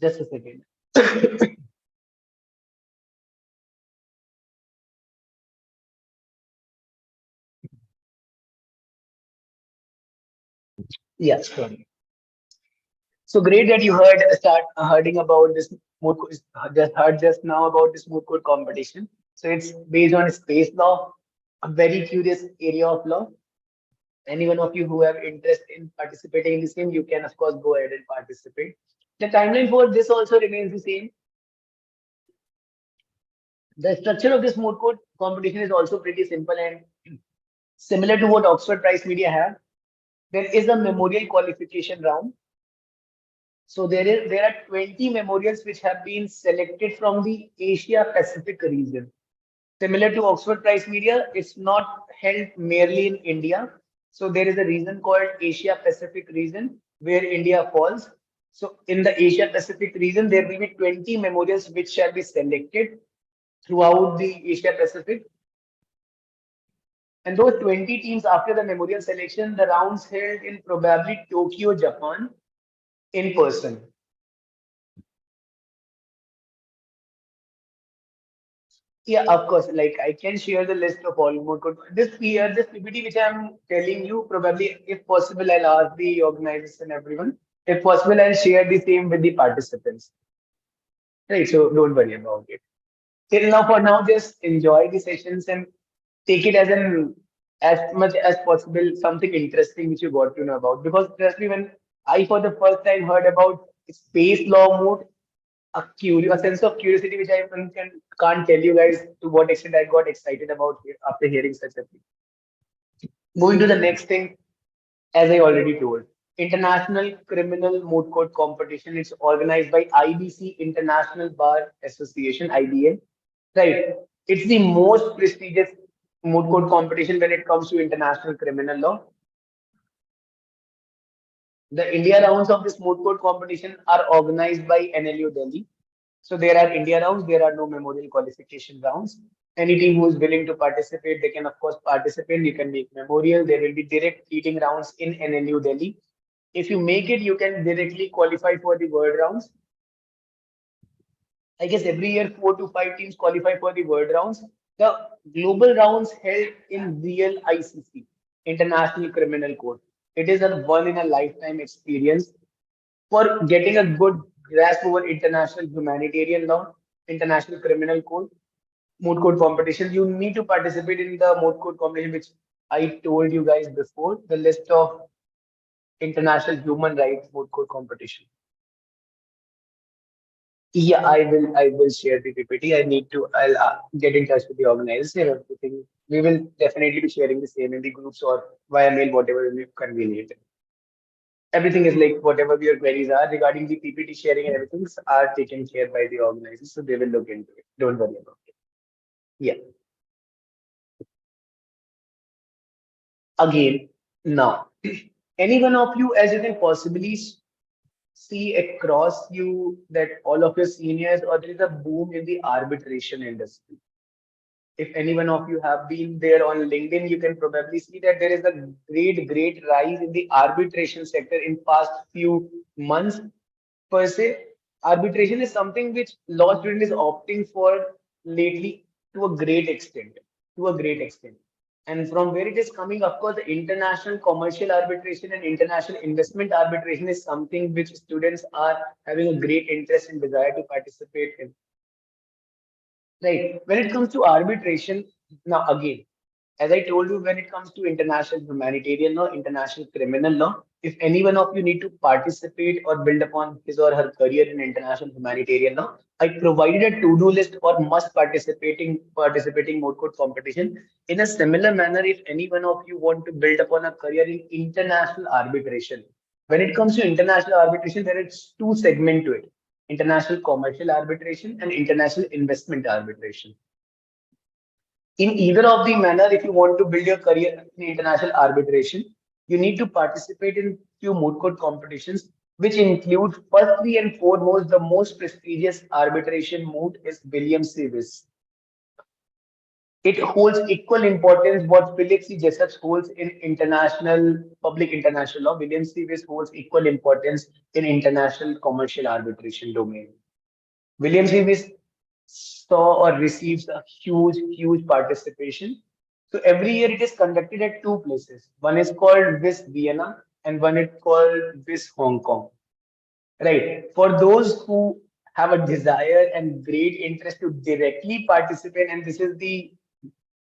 Just a second. Yes, sorry. So great that you start hearing about this just heard just now about this moot court competition. So it's based on space law, a very curious area of law. Any one of you who have interest in participating in the same, you can of course go ahead and participate. The timeline for this also remains the same. The structure of this moot court competition is also pretty simple and similar to what Oxford Prize Media have. There is a memorial qualification round. So there are 20 memorials which have been selected from the Asia Pacific region. Similar to Oxford Prize Media, it's not held merely in India. So there is a region called Asia Pacific region where India falls. So in the Asia Pacific region, there will be 20 memorials which shall be selected throughout the Asia Pacific. And those 20 teams after the memorial selection, the rounds held in probably Tokyo, Japan, in person. Yeah, of course. Like I can share the list of all more code. This PPT which I'm telling you, probably if possible, I'll ask the organizers and everyone. If possible, I'll share the same with the participants. Right. So don't worry about it. Till now, for now, just enjoy the sessions and take it as much as possible something interesting which you got to know about. Because trust me, when I for the first time heard about space law mode, a sense of curiosity which I can't tell you guys to what extent I got excited about it after hearing such a thing. Moving to the next thing, as I already told, International Criminal Moot Court Competition. It's organized by IBC, International Bar Association, IBA. Right. It's the most prestigious moot court competition when it comes to international criminal law. The India rounds of this moot court competition are organized by NLU Delhi. So there are India rounds, there are no memorial qualification rounds. Any team who is willing to participate, they can of course participate. You can make memorial. There will be direct leading rounds in NLU Delhi. If you make it, you can directly qualify for the world rounds. I guess every year 4 to 5 teams qualify for the world rounds. The global rounds held in real ICC, International Criminal Court. It is a one in a lifetime experience for getting a good grasp over international humanitarian law, international criminal code, moot court competition. You need to participate in the moot court competition, which I told you guys before, the list of international human rights moot court competition. Yeah, I will share the PPT. I need to. I'll get in touch with the organizers and everything. We will definitely be sharing the same in the groups or via mail, whatever will be convenient. Everything is like whatever your queries are regarding the PPT sharing and everything are taken care by the organizers, so they will look into it. Don't worry about it. Yeah. Again, now, any one of you, as you can possibly see across you, that all of your seniors, or there is a boom in the arbitration industry. If any one of you have been there on LinkedIn, you can probably see that there is a great rise in the arbitration sector in past few months per se. Arbitration is something which law student is opting for lately to a great extent, to a great extent. And from where it is coming, of course, the international commercial arbitration and international investment arbitration is something which students are having a great interest and desire to participate in. Right. When it comes to arbitration, now again, as I told you, when it comes to international humanitarian law, international criminal law, if any one of you need to participate or build upon his or her career in international humanitarian law, I provided a to-do list for must participating mode code competition. In a similar manner, if any one of you want to build upon a career in international arbitration, when it comes to international arbitration, there is two segments to it: international commercial arbitration and international investment arbitration. In either of the manner, if you want to build your career in international arbitration, you need to participate in few moot court competitions, which include firstly and foremost the most prestigious arbitration moot is William Davis. It holds equal importance what Philip C. Jessup holds in international public international law. William Davis holds equal importance in international commercial arbitration domain. William Davis saw or receives a huge participation. So every year it is conducted at two places. One is called WIS Vienna and one is called WIS Hong Kong. Right. For those who have a desire and great interest to directly participate, and this is the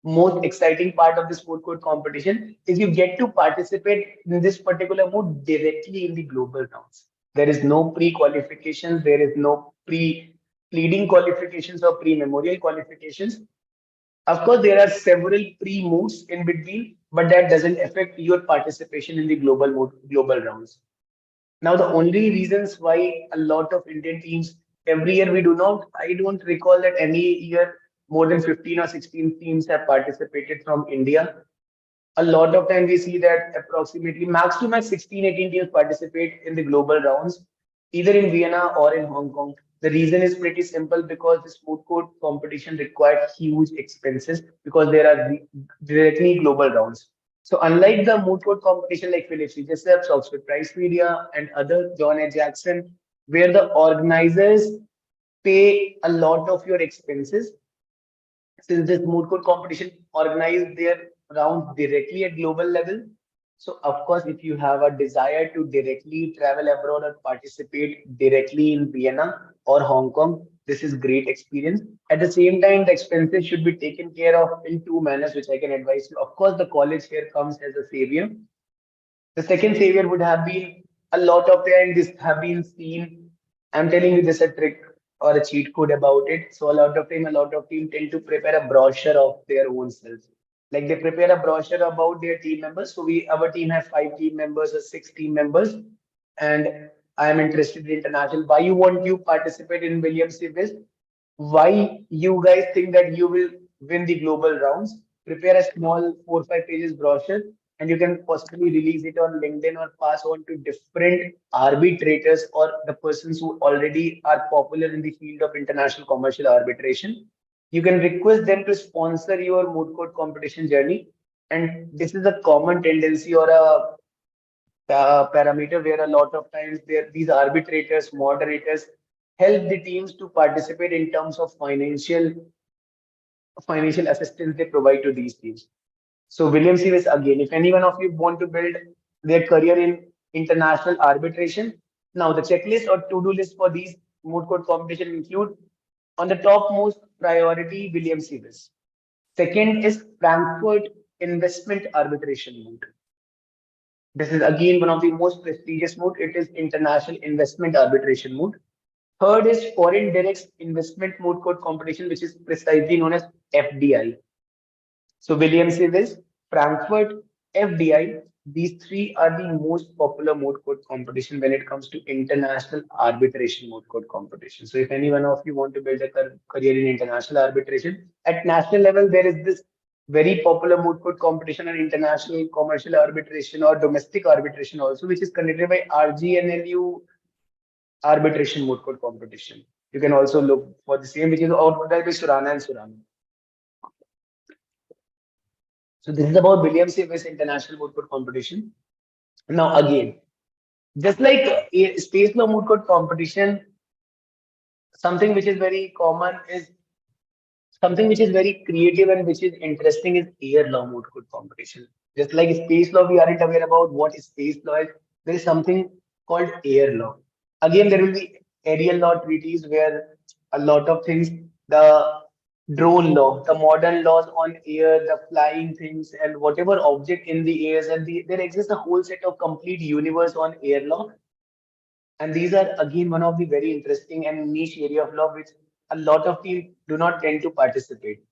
most exciting part of this food court competition, is you get to participate in this particular mood directly in the global rounds. There is no pre-qualifications, there is no pre-pleading qualifications or pre-memorial qualifications. Of course, there are several pre-moves in between, but that doesn't affect your participation in the global rounds. Now, the only reasons why a lot of Indian teams every year we do not, I don't recall that any year more than 15 or 16 teams have participated from India. A lot of time we see that approximately max to max 16, 18 teams participate in the global rounds, either in Vienna or in Hong Kong. The reason is pretty simple because this moot court competition required huge expenses because there are directly global rounds. So unlike the moot court competition like Phillips Register, Oxford Prize Media, and other John A. Jackson, where the organizers pay a lot of your expenses, since this moot court competition organize their rounds directly at global level. So of course, if you have a desire to directly travel abroad or participate directly in Vienna or Hong Kong, this is great experience. At the same time, the expenses should be taken care of in two manners, which I can advise you. Of course, the college here comes as a savior. The second savior would have been a lot of times this have been seen. I'm telling you this a trick or a cheat code about it. So a lot of team tend to prepare a brochure of their own selves. Like they prepare a brochure about their team members. So our team has 5 team members or 6 team members, and I am interested in international. Why you want you participate in William Civis? Why you guys think that you will win the global rounds? Prepare a small 4 or 5 pages brochure, and you can possibly release it on LinkedIn or pass on to different arbitrators or the persons who already are popular in the field of international commercial arbitration. You can request them to sponsor your moot court competition journey. And this is a common tendency or a parameter where a lot of times these arbitrators, moderators help the teams to participate in terms of financial assistance they provide to these teams. So William Series again, if any one of you want to build their career in international arbitration, now the checklist or to-do list for these moot court competition include on the topmost priority William Series. Second is Frankfurt Investment Arbitration Moot. This is again one of the most prestigious moot. It is International Investment Arbitration Moot. Third is Foreign Direct Investment Moot Court Competition, which is precisely known as FDI. So William Civis, Frankfurt, FDI, these three are the most popular moot court competition when it comes to international arbitration moot court competition. So if any one of you want to build a career in international arbitration, at national level, there is this very popular moot court competition on international commercial arbitration or domestic arbitration also, which is conducted by RGNLU arbitration moot court competition. You can also look for the same, which is organized by Surana and Surana. So this is about William Davis International Moot Court Competition. Now again, just like a space law moot court competition, something which is very common is something which is very creative and which is interesting is air law moot court competition. Just like space law, we aren't aware about what space law is. There is something called air law. Again, there will be aerial law treaties where a lot of things, the drone law, the modern laws on air, the flying things, and whatever object in the airs, and there exists a whole set of complete universe on air law. And these are again one of the very interesting and niche area of law which a lot of teams do not tend to participate.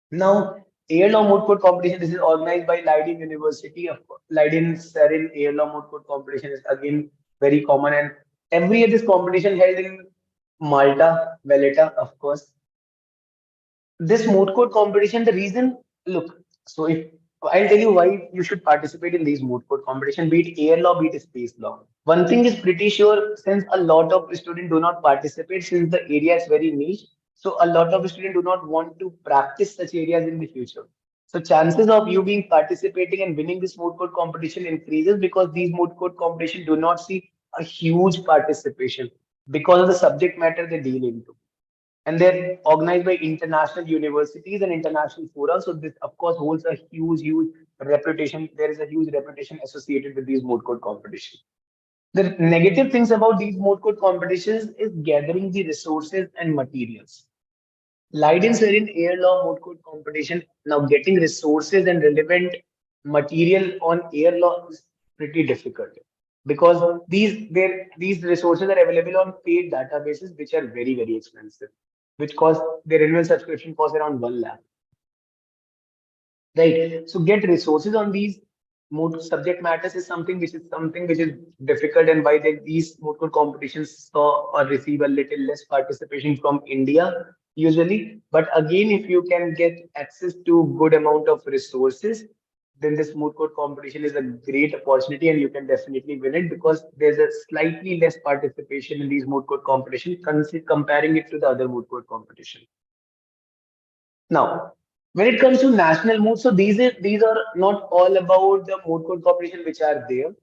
Now, air law moot court competition, this is organized by Leiden University. Of course, Leiden Serin air law moot court competition is again very common, and every year this competition held in Malta, Valletta, of course. This moot court competition, the reason, look, so if I'll tell you why you should participate in these moot court competition, be it air law, be it space law. One thing is pretty sure, since a lot of students do not participate, since the area is very niche, so a lot of students do not want to practice such areas in the future. So chances of you being participating and winning this moot court competition increases because these moot court competition do not see a huge participation because of the subject matter they deal into, and they're organized by international universities and international fora. So this, of course, holds a huge reputation. There is a huge reputation associated with these moot court competitions. The negative things about these moot court competitions is gathering the resources and materials. Leidens were in air law moot court competition. Now getting resources and relevant material on air law is pretty difficult because these resources are available on paid databases which are very expensive, which cost their annual subscription cost around 1 lakh. Right. So get resources on these moot subject matters is something which is difficult, and why these moot court competitions saw or receive a little less participation from India usually. But again, if you can get access to good amount of resources, then this moot court competition is a great opportunity and you can definitely win it because there's a slightly less participation in these moot court competition comparing it to the other moot court competition. Now, when it comes to national moot, so these are not all about the moot court competition which are there.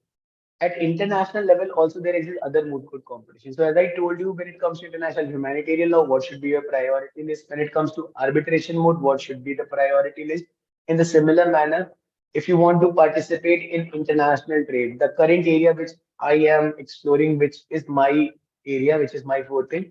At international level, also there exist other moot court competitions. So as I told you, when it comes to international humanitarian law, what should be your priority list? When it comes to arbitration mode, what should be the priority list? In the similar manner, if you want to participate in international trade, the current area which I am exploring, which is my area, which is my forte,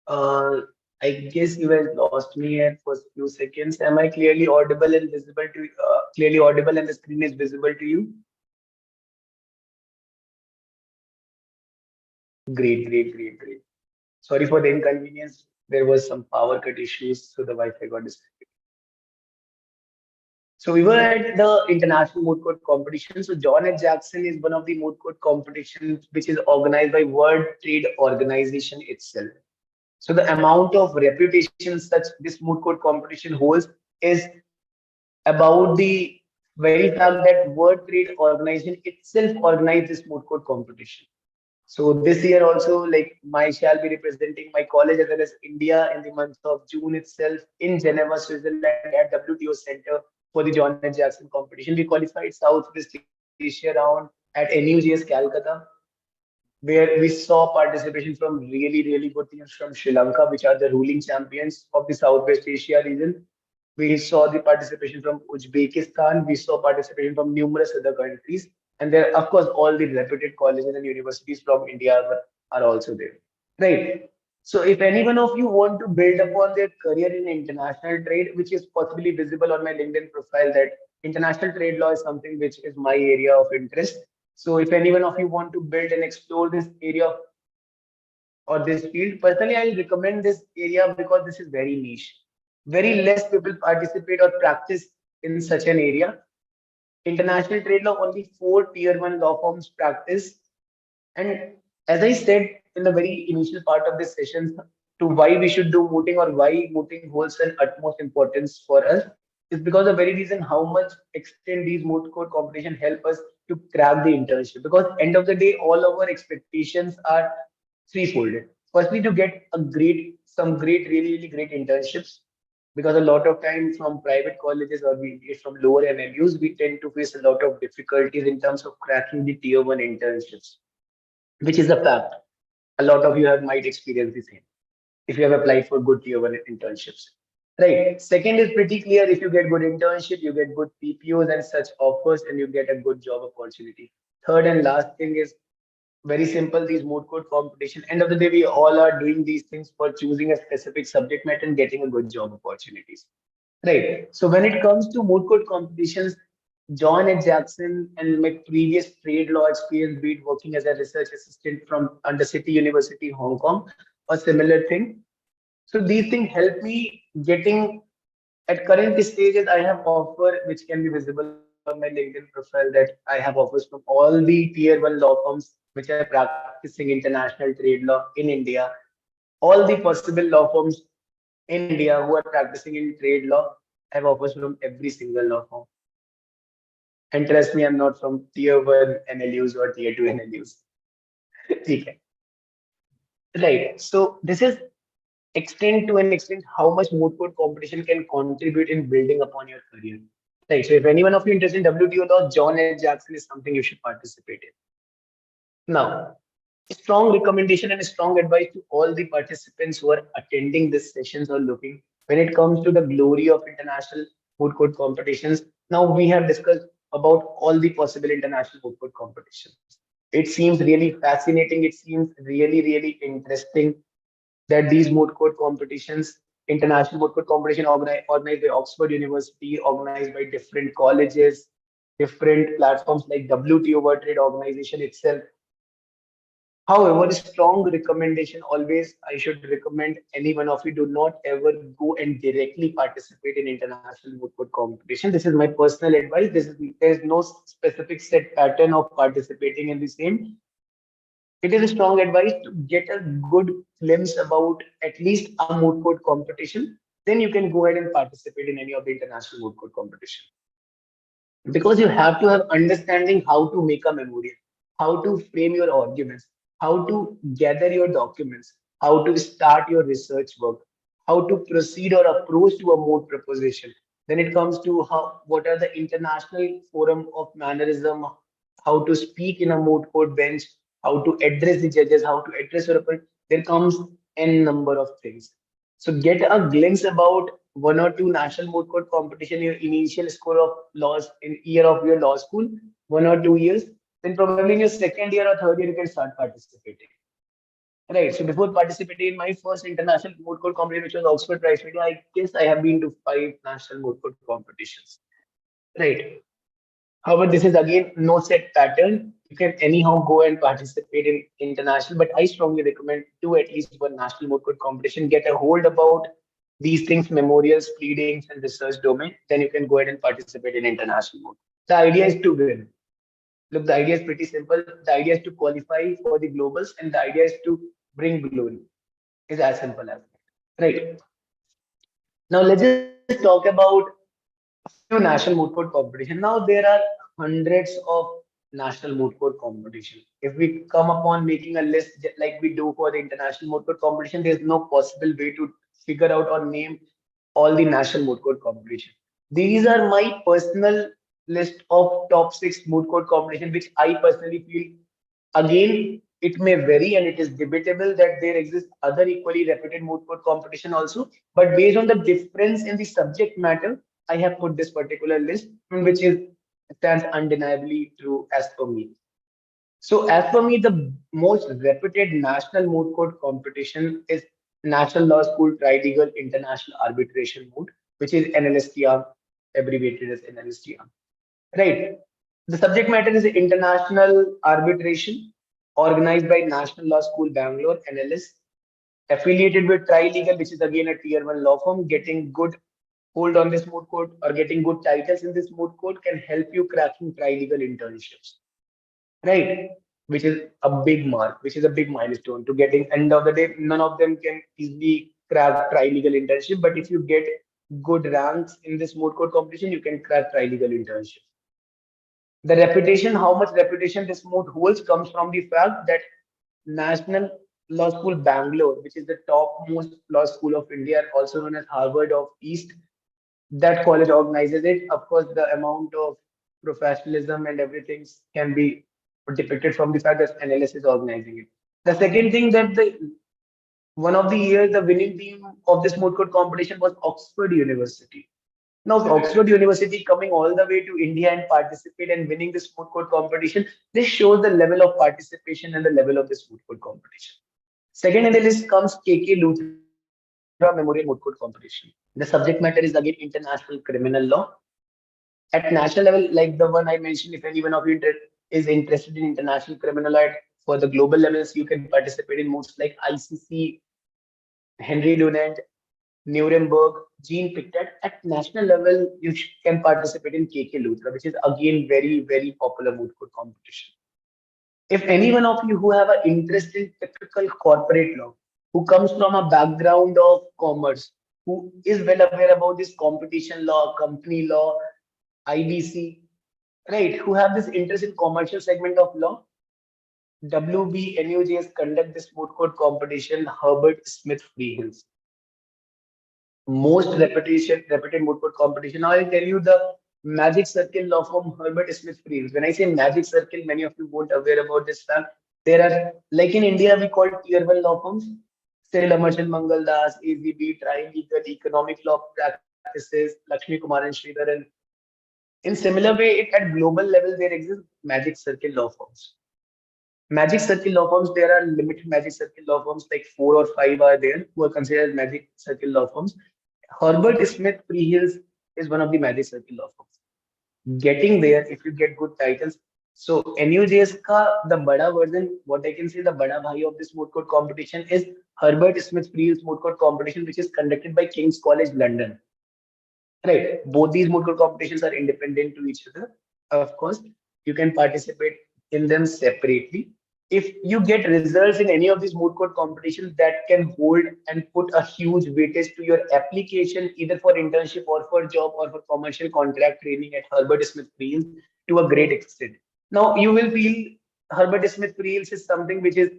uh, I guess you guys lost me at for a few seconds. Am I clearly audible and visible to clearly audible and the screen is visible to you? Great, great, great, great. Sorry for the inconvenience. There was some power cut issues, so the Wi-Fi got disconnected. So we were at the international moot court competition. So John H. Jackson is one of the moot court competitions which is organized by World Trade Organization itself. So the amount of reputation such this moot court competition holds is about the very fact that World Trade Organization itself organized this moot court competition. So this year also, like my shall be representing my college as well as India in the month of June itself in Geneva, Switzerland at WTO Center for the John H. Jackson competition. We qualified Southwest Asia round at NUGS Calcutta, where we saw participation from really good teams from Sri Lanka, which are the ruling champions of the Southwest Asia region. We saw the participation from Uzbekistan. We saw participation from numerous other countries. And there, of course, all the reputed colleges and universities from India are also there. Right. So if any one of you want to build upon their career in international trade, which is possibly visible on my LinkedIn profile, that international trade law is something which is my area of interest. So if any one of you want to build and explore this area or this field, personally, I'll recommend this area because this is very niche. Very less people participate or practice in such an area. International trade law, only four tier one law firms practice. And as I said in the very initial part of this session, to why we should do mooting or why mooting holds an utmost importance for us is because the very reason how much extent these moot court competition help us to crack the internship. Because end of the day, all our expectations are threefold. Firstly, to get some great, really great internships. Because a lot of time from private colleges or from lower MLUs, we tend to face a lot of difficulties in terms of cracking the tier one internships, which is a fact. A lot of you have might experience the same if you have applied for good tier one internships. Right. Second is pretty clear. If you get good internship, you get good PPOs and such offers, and you get a good job opportunity. Third and last thing is very simple. These moot court competition. End of the day, we all are doing these things for choosing a specific subject matter and getting a good job opportunities. Right. So when it comes to moot court competitions, John H. Jackson and my previous trade law experience, be it working as a research assistant from Undercity University, Hong Kong, a similar thing. So these things help me getting At current stages, I have offer which can be visible on my LinkedIn profile that I have offers from all the tier one law firms which are practicing international trade law in India. All the possible law firms in India who are practicing in trade law have offers from every single law firm. And trust me, I'm not from tier one NLUs or tier two NLUs. Okay. Right. So this is extent to an extent how much moot court competition can contribute in building upon your career. Right. So if any one of you interested in WTO law, John H. Jackson is something you should participate in. Now, strong recommendation and strong advice to all the participants who are attending these sessions or looking when it comes to the glory of international moot court competitions. Now we have discussed about all the possible international moot court competitions. It seems really fascinating. It seems really, really interesting that these moot court competitions, international moot court competition organized by Oxford University, organized by different colleges, different platforms like WTO World Trade Organization itself. However, strong recommendation always I should recommend any one of you do not ever go and directly participate in international moot court competition. This is my personal advice. There's no specific set pattern of participating in the same. It is a strong advice to get a good glimpse about at least a moot court competition. Then you can go ahead and participate in any of the international moot court competition because you have to have understanding how to make a memorial, how to frame your arguments, how to gather your documents, how to start your research work, how to proceed or approach to a moot proposition. Then it comes to how what are the international forum of mannerism, how to speak in a moot court bench, how to address the judges, how to address your opponent. There comes n number of things. So get a glimpse about one or two national moot court competition, your initial score of laws in year of your law school, 1 or 2 years, then probably in your second year or third year you can start participating. Right. So before participating in my first international moot court competition, which was Oxford Prize Media, I guess I have been to 5 national moot court competitions. Right. However, this is again no set pattern. You can anyhow go and participate in international, but I strongly recommend do at least one national moot court competition, get a hold about these things, memorials, pleadings, and research domain. Then you can go ahead and participate in international mode. The idea is to win. Look, the idea is pretty simple. The idea is to qualify for the globals, and the idea is to bring glory. It's as simple as that. Right. Now let's just talk about few national moot court competition. Now there are hundreds of national moot court competition. If we come upon making a list like we do for the international moot court competition, there's no possible way to figure out or name all the national moot court competition. These are my personal list of top six moot court competition, which I personally feel. Again, it may vary and it is debatable that there exists other equally reputed moot court competition also. But based on the difference in the subject matter, I have put this particular list, which is stands undeniably true as per me. So as per me, the most reputed national moot court competition is National Law School Trilegal International Arbitration Moot, which is NLSTR, abbreviated as NLSTR. Right. The subject matter is international arbitration organized by National Law School Bangalore, NLS, affiliated with Trilegal, which is again a tier one law firm. Getting good hold on this moot court or getting good titles in this moot court can help you cracking Trilegal internships, right? Which is a big mark, which is a big milestone to getting. End of the day, none of them can easily crack Trilegal internship, but if you get good ranks in this moot court competition, you can crack Trilegal internship. The reputation, how much reputation this moot holds, comes from the fact that National Law School Bangalore, which is the topmost law school of India, also known as Harvard of East, that college organizes it. Of course, the amount of professionalism and everything can be depicted from the fact that NLS is organizing it. The second thing that the one of the years the winning team of this moot court competition was Oxford University. Now, Oxford University coming all the way to India and participate and winning this moot court competition, this shows the level of participation and the level of this moot court competition. Second in the list comes KK Luthra Memorial Moot Court Competition. The subject matter is again international criminal law. At national level, like the one I mentioned, if any one of you is interested in international criminal law for the global levels, you can participate in moots like ICC, Henry Dunant, Nuremberg, Jean Piquet. At national level, you can participate in KK Luthra, which is again very, very popular moot court competition. If any one of you who have an interest in typical corporate law, who comes from a background of commerce, who is well aware about this competition law, company law, IBC, right, who have this interest in commercial segment of law, WBNUJs conduct this moot court competition, Herbert Smith Freehills. Most reputed moot court competition. Now I'll tell you the Magic Circle law firm Herbert Smith Freehills. When I say Magic Circle, many of you won't aware about this fact. There are, like in India, we call tier one law firms. Cyril Amarchand Mangal Das, AZB, Trilegal, Economic Law Practices, Lakshmi Kumar and Sridhar. And in similar way, at global level, there exist Magic Circle law firms. Magic Circle law firms, there are limited Magic Circle law firms, like 4 or 5 are there, who are considered Magic Circle law firms. Herbert Smith Freehills is one of the Magic Circle law firms. Getting there, if you get good titles. So NUJS ka the bada version, what I can say, the bada bhai of this moot court competition is Herbert Smith Freehills moot court competition, which is conducted by King's College London. Right. Both these moot court competitions are independent to each other. Of course, you can participate in them separately. If you get results in any of these moot court competitions that can hold and put a huge weightage to your application, either for internship or for job or for commercial contract training at Herbert Smith Fields, to a great extent. Now you will feel Herbert Smith Fields is something which is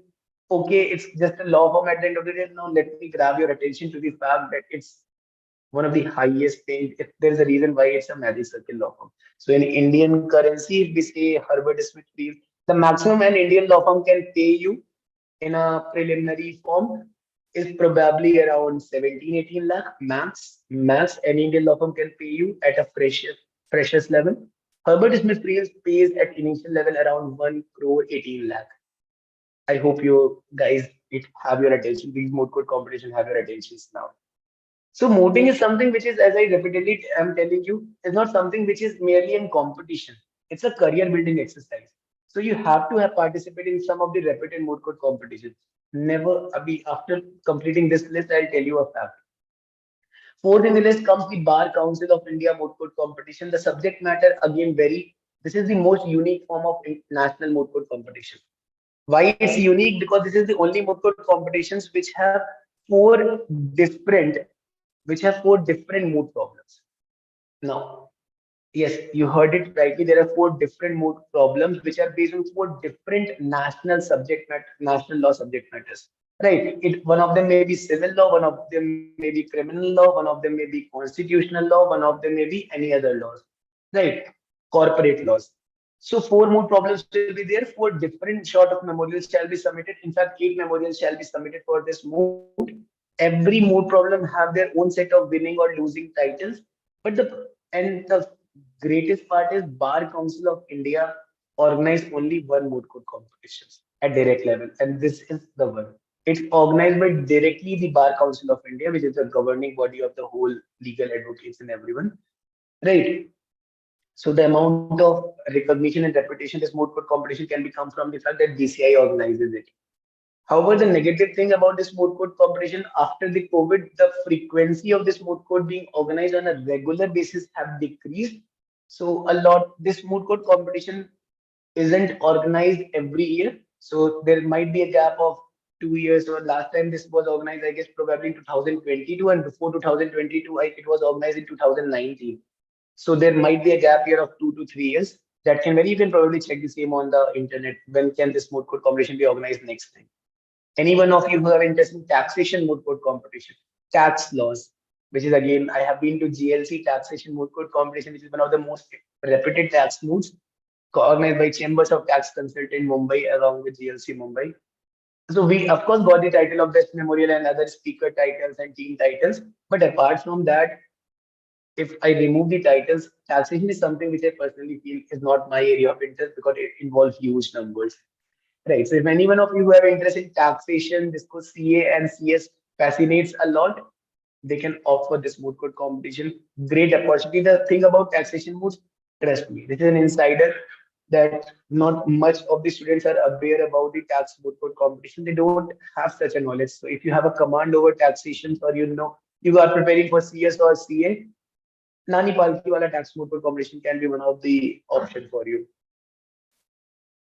okay, it's just a law firm at the end of the day. Now let me grab your attention to the fact that it's one of the highest paid. If there's a reason why it's a Magic Circle law firm. So in Indian currency, if we say Herbert Smith Fields, the maximum an Indian law firm can pay you in a preliminary form is probably around 17, 18 lakh max. Max an Indian law firm can pay you at a freshest level. Herbert Smith Fields pays at initial level around 1 crore 18 lakh. I hope you guys it have your attention. These moot court competition have your attentions now. So mooting is something which is, as I repeatedly am telling you, is not something which is merely in competition. It's a career building exercise. So you have to have participated in some of the reputed moot court competitions. Never, after completing this list, I'll tell you a fact. Fourth in the list comes the Bar Council of India moot court competition. The subject matter again very. This is the most unique form of national moot court competition. Why it's unique? Because this is the only moot court competitions four different which have 4 different mood problems. Now, yes, you heard it rightly. There are 4 different mood problems which are based on 4 different national law subject matters. Right. One of them may be civil law, one of them may be criminal law, one of them may be constitutional law, one of them may be any other laws. Right. Corporate laws. So 4 mood problems will be there. 4 different short of memorials shall be submitted. In fact, 8 memorials shall be submitted for this mood. Every mood problem have their own set of winning or losing titles. But the greatest part is Bar Council of India organize only one moot court competitions at direct level, and this is the one. It's organized by directly the Bar Council of India, which is the governing body of the whole legal advocates and everyone. Right. So the amount of recognition and reputation this moot court competition can become from the fact that BCI organizes it. However, the negative thing about this moot court competition after the COVID, the frequency of this moot court being organized on a regular basis have decreased. So this moot court competition isn't organized every year. So there might be a gap of 2 years. So last time this was organized, I guess probably in 2022, and before 2022, it was organized in 2019. So there might be a gap here of 2 to 3 years. That can very, you can probably check the same on the internet. When can this moot court competition be organized next time? Any one of you who have interest in taxation moot court competition, tax laws, which is again, I have been to GLC taxation moot court competition, which is one of the most reputed tax moots organized by Chambers of Tax Consultant Mumbai along with GLC Mumbai. So we of course got the title of Best Memorial and other speaker titles and team titles. But apart from that, if I remove the titles, taxation is something which I personally feel is not my area of interest because it involves huge numbers. Right. So if anyone of you who have interest in taxation, discuss CA and CS fascinates a lot, they can opt for this moot court competition. Great opportunity. The thing about taxation moots, trust me, this is an insider that not much of the students are aware about the tax moot court competition. They don't have such a knowledge. So if you have a command over taxation or you are preparing for CS or CA, Nani Palki wala tax moot court competition can be one of the option for you.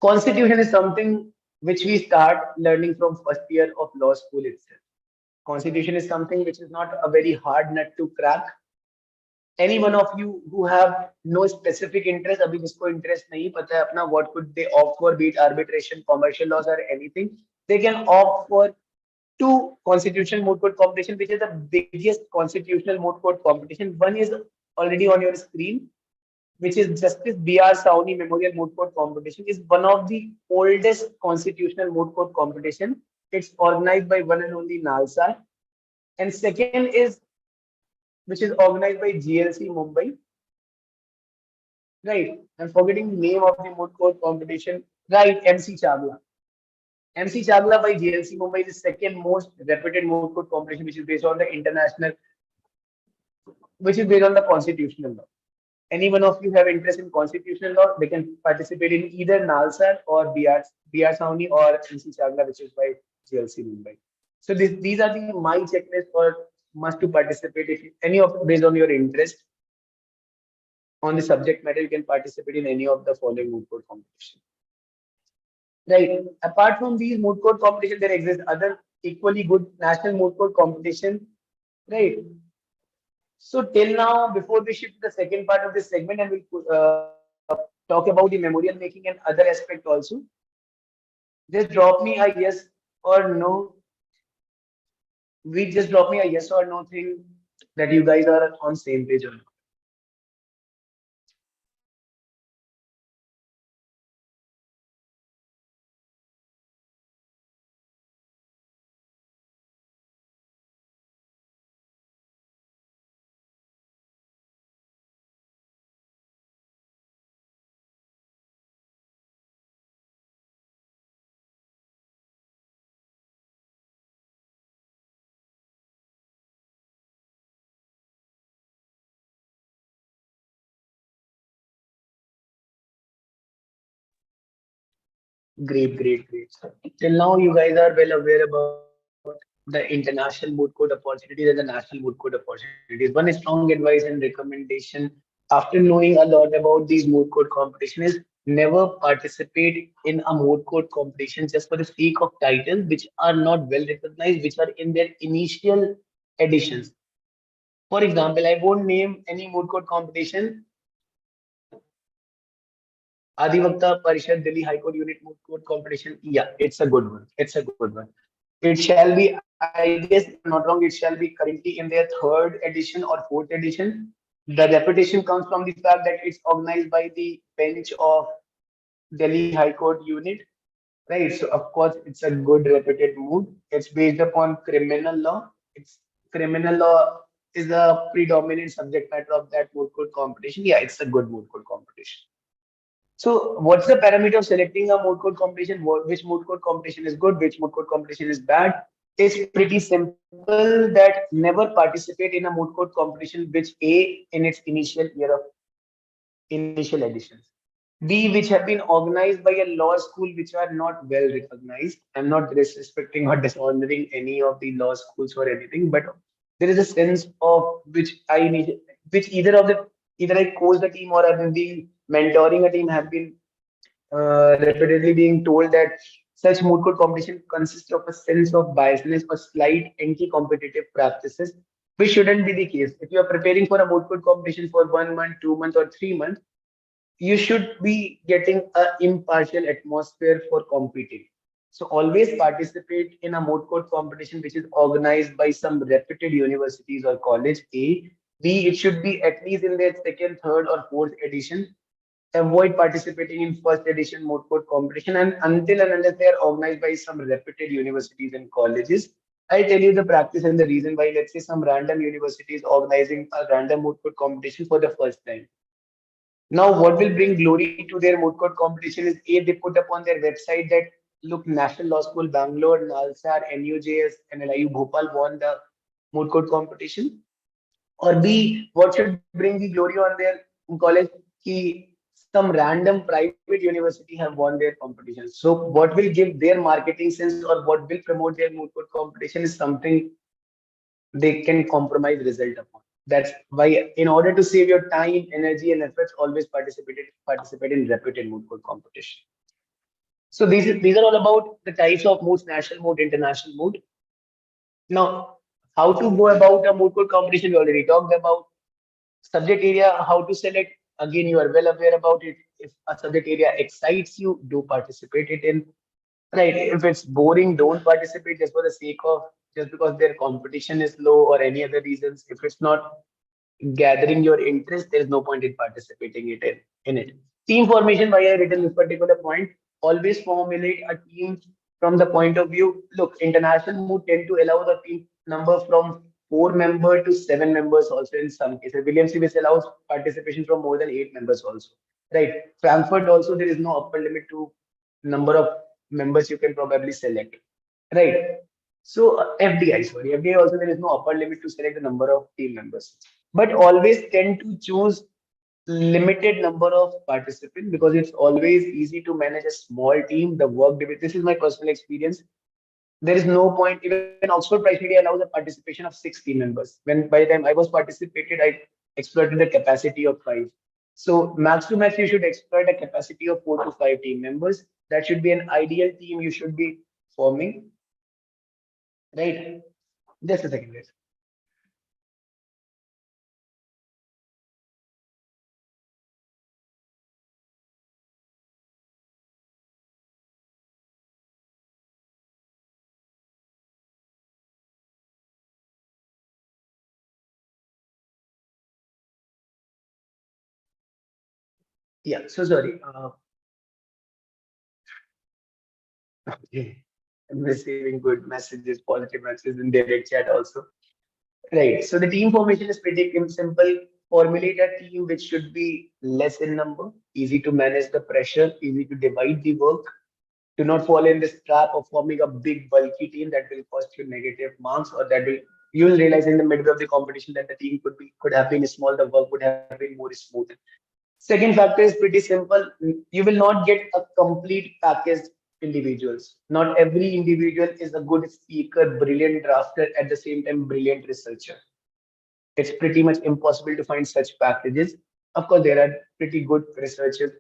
Constitution is something which we start learning from first year of law school itself. Constitution is something which is not a very hard nut to crack. Any one of you who have no specific interest, अभी जिसको interest नहीं पता है अपना what could they opt for, be it arbitration, commercial laws or anything, they can opt for two constitutional moot court competition, which is the biggest constitutional moot court competition. One is already on your screen, which is Justice B.R. Sauni Memorial Moot Court Competition, is one of the oldest constitutional moot court competition. It's organized by one and only Nalsar. And second is, which is organized by GLC Mumbai. Right. I'm forgetting the name of the moot court competition. Right, MC Chagla. MC Chagla by GLC Mumbai is the second most reputed moot court competition, which is based on the international, which is based on the constitutional law. Any one of you have interest in constitutional law, they can participate in either NALSAR or BR Sauni or MC Chagla, which is by GLC Mumbai. So these are the my checklist for must to participate. If you, any of based on your interest on the subject matter, you can participate in any of the following moot court competition. Right. Apart from these moot court competition, there exist other equally good national moot court competition. Right. So till now, before we shift to the second part of this segment, and we'll talk about the memorial making and other aspect also, just drop me a yes or no. We just drop me a yes or no thing that you guys are on same page or not. Great. Till now, you guys are well aware about the international moot court opportunities and the national moot court opportunities. One strong advice and recommendation after knowing a lot about these moot court competition is never participate in a moot court competition just for the sake of titles which are not well recognized, which are in their initial editions. For example, I won't name any moot court competition. Adivakta Parishad Delhi High Court Unit Moot Court Competition. Yeah, it's a good one. It's a good one. It shall be, I guess, if I'm not wrong, it shall be currently in their third edition or fourth edition. The reputation comes from the fact that it's organized by the bench of Delhi High Court Unit. Right. So of course it's a good reputed moot. It's based upon criminal law. It's criminal law is the predominant subject matter of that moot court competition. Yeah, it's a good moot court competition. So, what's the parameter of selecting a moot court competition? Which moot court competition is good? Which moot court competition is bad? It's pretty simple that never participate in a moot court competition which A in its initial year of initial editions. B, which have been organized by a law school which are not well recognized. I'm not disrespecting or dishonoring any of the law schools or anything, but there is a sense of which I need, which either I coach the team or I've been mentoring a team have been repeatedly being told that such moot court competition consists of a sense of biasness or slight anti-competitive practices, which shouldn't be the case. If you are preparing for a moot court competition for 1 month, 2 months, or 3 months, you should be getting an impartial atmosphere for competing. So always participate in a moot court competition which is organized by some reputed universities or college. A. B. It should be at least in their second, third, or fourth edition. Avoid participating in first edition moot court competition and until and unless they are organized by some reputed universities and colleges. I'll tell you the practice and the reason why. Let's say some random university is organizing a random moot court competition for the first time. Now, what will bring glory to their moot court competition is A, they put up on their website that look, National Law School Bangalore, NALSAR, NUJS, and NLIU Bhopal won the moot court competition. Or B, what should bring the glory on their college? Ki some random private university have won their competition. So, what will give their marketing sense or what will promote their moot court competition is something they can compromise result upon. That's why, in order to save your time, energy, and efforts, always participate in reputed moot court competition. So these are all about the types of moods: national mood, international mood. Now, how to go about a moot court competition? We already talked about. Subject area, how to select. Again, you are well aware about it. If a subject area excites you, do participate it in. Right. If it's boring, don't participate just for the sake of, just because their competition is low or any other reasons. If it's not gathering your interest, there is no point in participating in it. Team formation, why I written this particular point, always formulate a team from the point of view. Look, international mood tend to allow the team number from 4 member to 7 members also in some cases. William Series allows participation from more than 8 members also. Right. Frankfurt also, there is no upper limit to number of members you can probably select. Right. So FDI also there is no upper limit to select the number of team members, but always tend to choose limited number of participants because it's always easy to manage a small team. The work division. This is my personal experience. There is no point. Even Oxford criteria allows a participation of 6 team members. When by the time I was participated, I exploited the capacity of 5. So max to max, you should exploit a capacity of 4 to 5 team members. That should be an ideal team you should be forming, right? Just a second, guys. Yeah, so sorry. Okay. I'm receiving good messages, positive messages in direct chat also. Right. So the team formation is pretty simple. Formulate a team which should be less in number, easy to manage the pressure, easy to divide the work. Do not fall in this trap of forming a big bulky team that will cost you negative marks, or that will, you will realize in the middle of the competition that the team could have been small, the work would have been more smooth. Second factor is pretty simple. You will not get a complete packaged individuals. Not every individual is a good speaker, brilliant drafter, at the same time brilliant researcher. It's pretty much impossible to find such packages. Of course, there are pretty good researchers.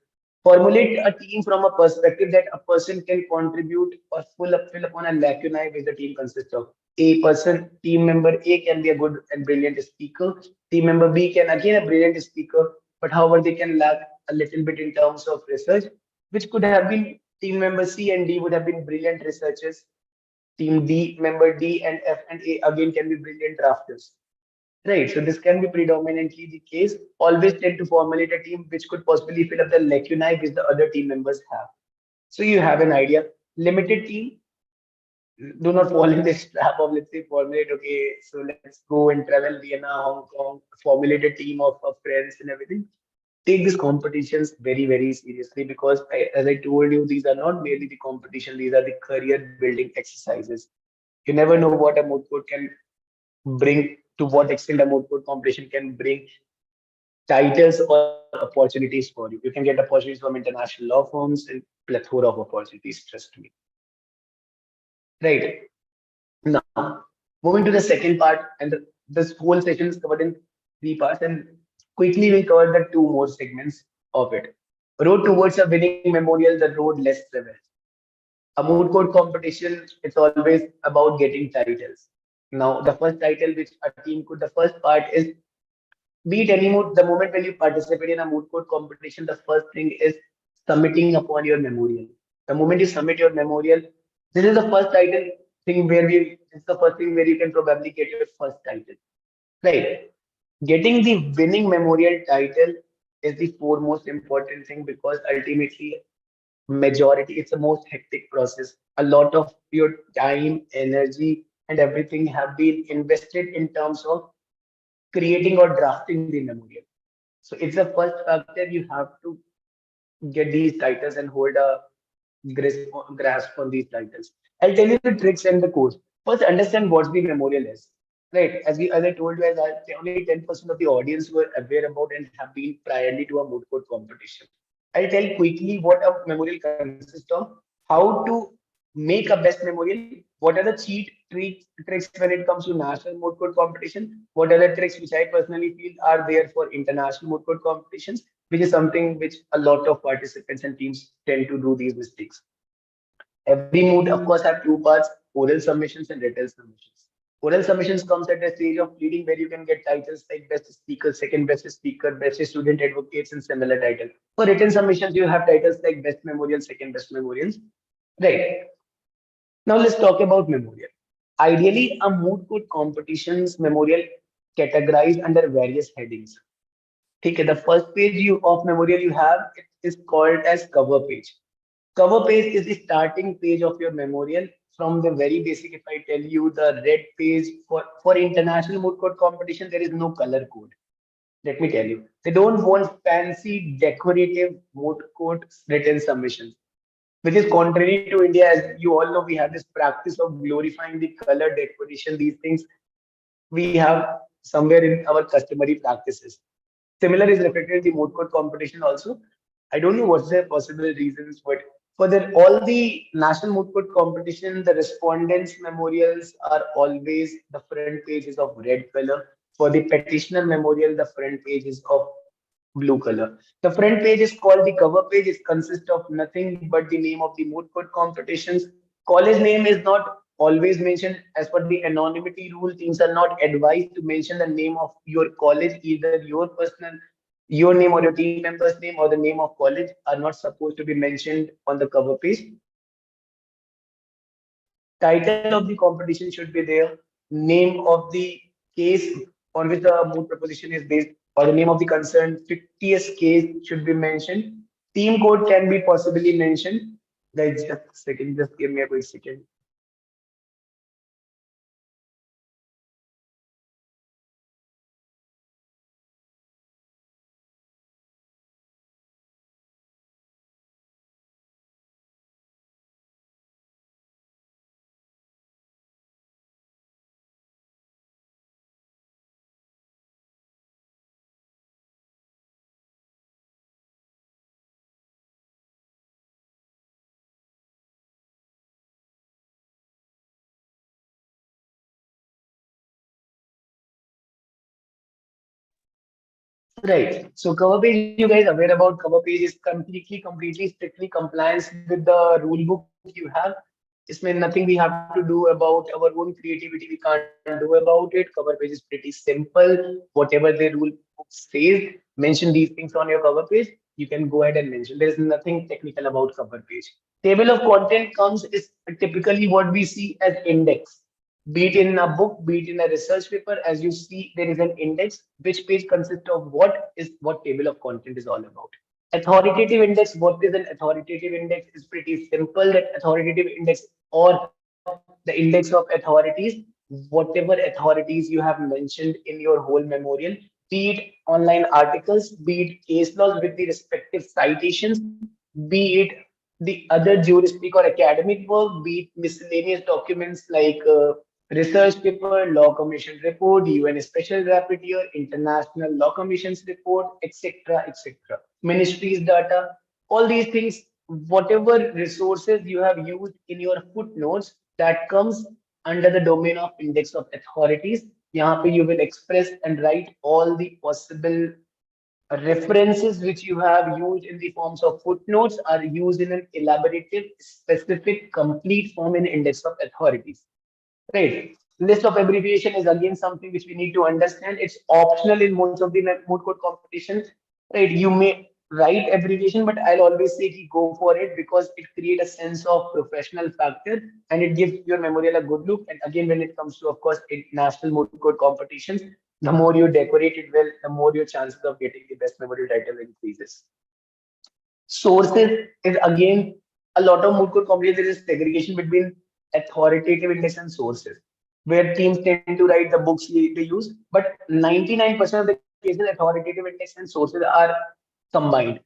Formulate a team from a perspective that a person can contribute or fill upon a lacunae which the team consists of. A person, team member A can be a good and brilliant speaker. Team member B can again a brilliant speaker, but however they can lack a little bit in terms of research, which could have been team member C and D would have been brilliant researchers. Team D, member D and F and A again can be brilliant drafters. Right. So this can be predominantly the case. Always tend to formulate a team which could possibly fill up the lacunae which the other team members have. So you have an idea. Limited team, do not fall in this trap of, let's say, formulate, okay, so let's go and travel Vienna, Hong Kong, formulate a team of friends and everything. Take these competitions very, very seriously because as I told you, these are not merely the competition, these are the career building exercises. You never know what a moot court can bring, to what extent a moot court competition can bring titles or opportunities for you. You can get opportunities from international law firms and plethora of opportunities, trust me. Right. Now, moving to the second part, and this whole session is covered in 3 parts, and quickly we'll cover the 2 more segments of it. Road towards a winning memorial, the road less traveled. A moot court competition, it's always about getting titles. Now, the first title which a team could, the first part is, be it any mood, the moment when you participate in a moot court competition, the first thing is submitting upon your memorial. The moment you submit your memorial, this is the first title thing where it's the first thing where you can probably get your first title. Right. Getting the winning memorial title is the foremost important thing because ultimately majority, it's the most hectic process. A lot of your time, energy, and everything have been invested in terms of creating or drafting the memorial. So it's the first factor you have to get these titles and hold a grasp on these titles. I'll tell you the tricks and the codes. First, understand what the memorial is. Right, as I told you, only 10% of the audience were aware about and have been priorly to a moot court competition. I'll tell quickly what a memorial consists of, how to make a best memorial. What are the tricks when it comes to national moot court competition? What are the tricks which I personally feel are there for international moot court competitions, which is something which a lot of participants and teams tend to do these mistakes. Every moot, of course, have two parts: oral submissions and written submissions. Oral submissions comes at the stage of pleading where you can get titles like best speaker, second best speaker, best student advocates, and similar titles. For written submissions, you have titles like best memorial, second best memorials. Right. Now let's talk about memorial. Ideally, a moot court competitions memorial categorized under various headings. Okay, the first page of memorial you have it is called as cover page. Cover page is the starting page of your memorial. From the very basic, if I tell you the red page for international moot court competition, there is no color code. Let me tell you, they don't want fancy decorative moot court written submissions, which is contrary to India. As you all know, we have this practice of glorifying the color decoration. These things we have somewhere in our customary practices. Similar is reflected in the moot court competition also. I don't know what's the possible reasons, but for all the national moot court competition, the respondents' memorials are always the front pages of red color. For the petitioner memorial, the front page is of blue color. The front page is called the cover page. It consists of nothing but the name of the moot court competitions. College name is not always mentioned. As per the anonymity rule, teams are not advised to mention the name of your college, either your name or your team member's name or the name of college are not supposed to be mentioned on the cover page. Title of the competition should be there. Name of the case on which the moot proposition is based, or the name of the concerned fictitious case should be mentioned. Team code can be possibly mentioned. Guys, just a second, just give me a quick second. Right. So cover page, you guys aware about cover page is completely, strictly compliance with the rule book you have. It's mean nothing we have to do about our own creativity. We can't do about it. Cover page is pretty simple. Whatever the rule book says, mention these things on your cover page. You can go ahead and mention. There is nothing technical about cover page. Table of content comes is typically what we see as index. Be it in a book, be it in a research paper, as you see, there is an index. Which page consists of what table of content is all about. Authoritative index, what is an authoritative index is pretty simple. That authoritative index or the index of authorities, whatever authorities you have mentioned in your whole memorial, be it online articles, be it case laws with the respective citations, be it the other juristic or academic work, be it miscellaneous documents like research paper, law commission report, UN special rapporteur, international law commissions report, etc., etc. Ministries data, all these things, whatever resources you have used in your footnotes, that comes under the domain of index of authorities. यहाँ पे you will express and write all the possible references which you have used in the forms of footnotes are used in an elaborative, specific, complete form in index of authorities. Right. List of abbreviation is again something which we need to understand. It's optional in most of the moot court competitions. Right. You may write abbreviation, but I'll always say go for it because it creates a sense of professional factor and it gives your memorial a good look. And again, when it comes to, of course, national moot court competitions, the more you decorate it well, the more your chances of getting the best memorial title increases. Sources is again a lot of moot court competitions. There is segregation between authoritative index and sources, where teams tend to write the books they use, but 99% of the cases, authoritative index and sources are combined.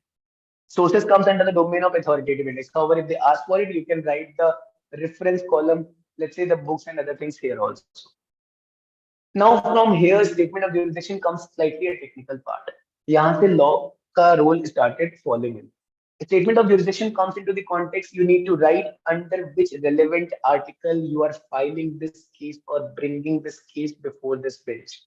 Sources comes under the domain of authoritative index. However, if they ask for it, you can write the reference column, let's say the books and other things here also. Now, from here, statement of jurisdiction comes slightly a technical part. यहाँ से law का role started falling in. Statement of jurisdiction comes into the context. You need to write under which relevant article you are filing this case or bringing this case before this bench.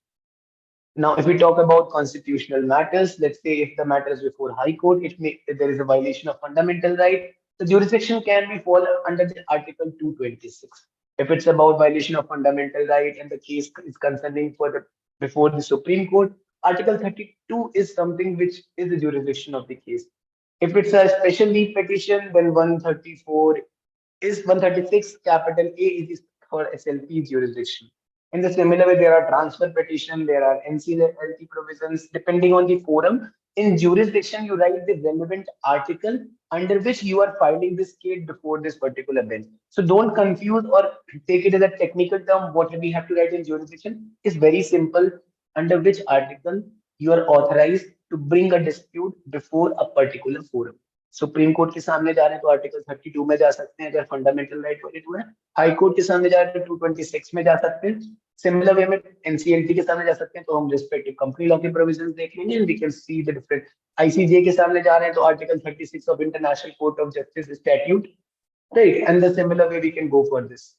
Now, if we talk about constitutional matters, let's say if the matter is before High Court, if there is a violation of fundamental right, the jurisdiction can be fall under the Article 226. If it's about violation of fundamental right and the case is concerning for the before the Supreme Court, Article 32 is something which is the jurisdiction of the case. If it's a special leave petition, then 134 is 136 capital A is for SLP jurisdiction. In the similar way, there are transfer petition, there are NCLT provisions, depending on the forum. In jurisdiction, you write the relevant article under which you are filing this case before this particular bench. So don't confuse or take it as a technical term. What we have to write in jurisdiction is very simple. Under which article you are authorized to bring a dispute before a particular forum. Supreme court के सामने जा रहे हैं तो article 32 में जा सकते हैं अगर फंडामेंटल राइट वायलेट हुआ है. हाई कोर्ट के सामने जा रहे हैं 226 में जा सकते हैं. सिमिलर वे में एनसीएलटी के सामने जा सकते हैं तो हम रिस्पेक्टिव कंपनी लॉ के प्रोविजंस देख लेंगे and we can see the different. ICJ के सामने जा रहे हैं तो article 36 of international court of justice statute, right, and the similar way we can go for this.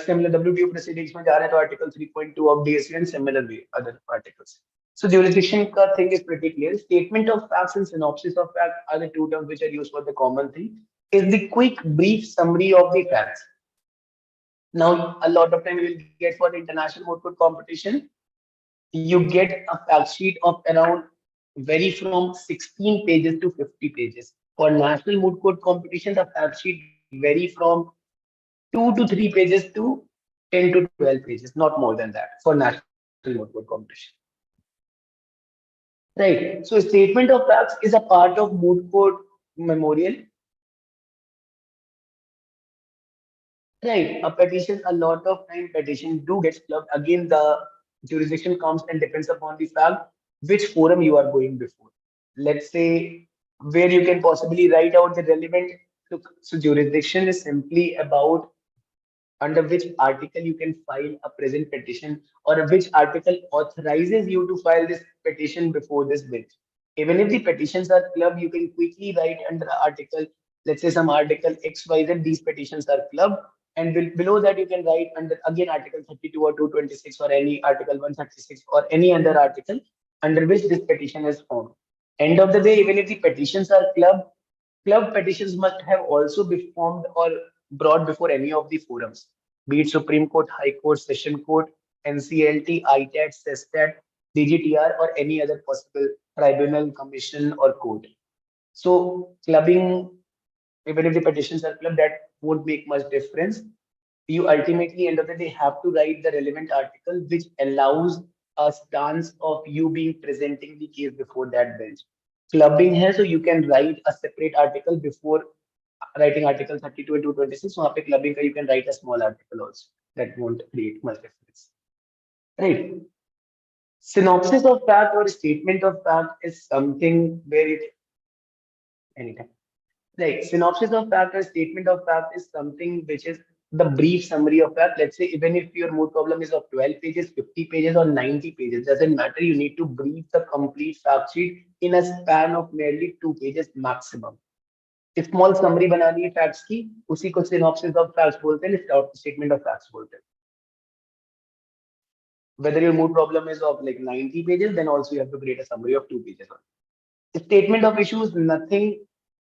Similar WTO proceedings में जा रहे हैं तो article 3.2 of DSU and similar way other articles. So jurisdiction का thing is pretty clear. Statement of facts and synopsis of fact are the two terms which are used for the common thing. Is the quick brief summary of the facts. Now a lot of time you will get for the international moot court competition, you get a fact sheet of around vary from 16 pages to 50 pages. For national moot court competition, the fact sheet vary from 2 to 3 pages to 10 to 12 pages, not more than that for national moot court competition. Right. So statement of facts is a part of moot court memorial. Right. A petition, a lot of time petition do get clubbed. Again, the jurisdiction comes and depends upon the fact which forum you are going before. Let's say where you can possibly write out the relevant. So jurisdiction is simply about under which article you can file a present petition or which article authorizes you to file this petition before this bench. Even if the petitions are clubbed, you can quickly write under the article, let's say some article XYZ, these petitions are clubbed. And below that, you can write under again Article 32 or 226 or any Article 136 or any other article under which this petition is formed. End of the day, even if the petitions are clubbed, club petitions must have also been formed or brought before any of the forums, be it Supreme Court, High Court, Session Court, NCLT, ITAT, CESTAT, DGTR, or any other possible tribunal, commission, or court. So clubbing, even if the petitions are clubbed, that won't make much difference. You ultimately, end of the day, have to write the relevant article which allows a stance of you being presenting the case before that bench. Clubbing है, so you can write a separate article before writing Article 32 and 226. So पे clubbing का you can write a small article also. That won't create much difference. Right. Synopsis of fact or statement of fact is something where it anytime. Right. Synopsis of fact or statement of fact is something which is the brief summary of fact. Let's say even if your moot problem is of 12 pages, 50 pages, or 90 pages, doesn't matter. You need to brief the complete fact sheet in a span of merely 2 pages maximum. Small summary बनानी है facts की, उसी को synopsis of facts बोलते हैं, statement of facts बोलते हैं. Whether your mood problem is of like 90 pages, then also you have to create a summary of 2 pages. Statement of issues, nothing.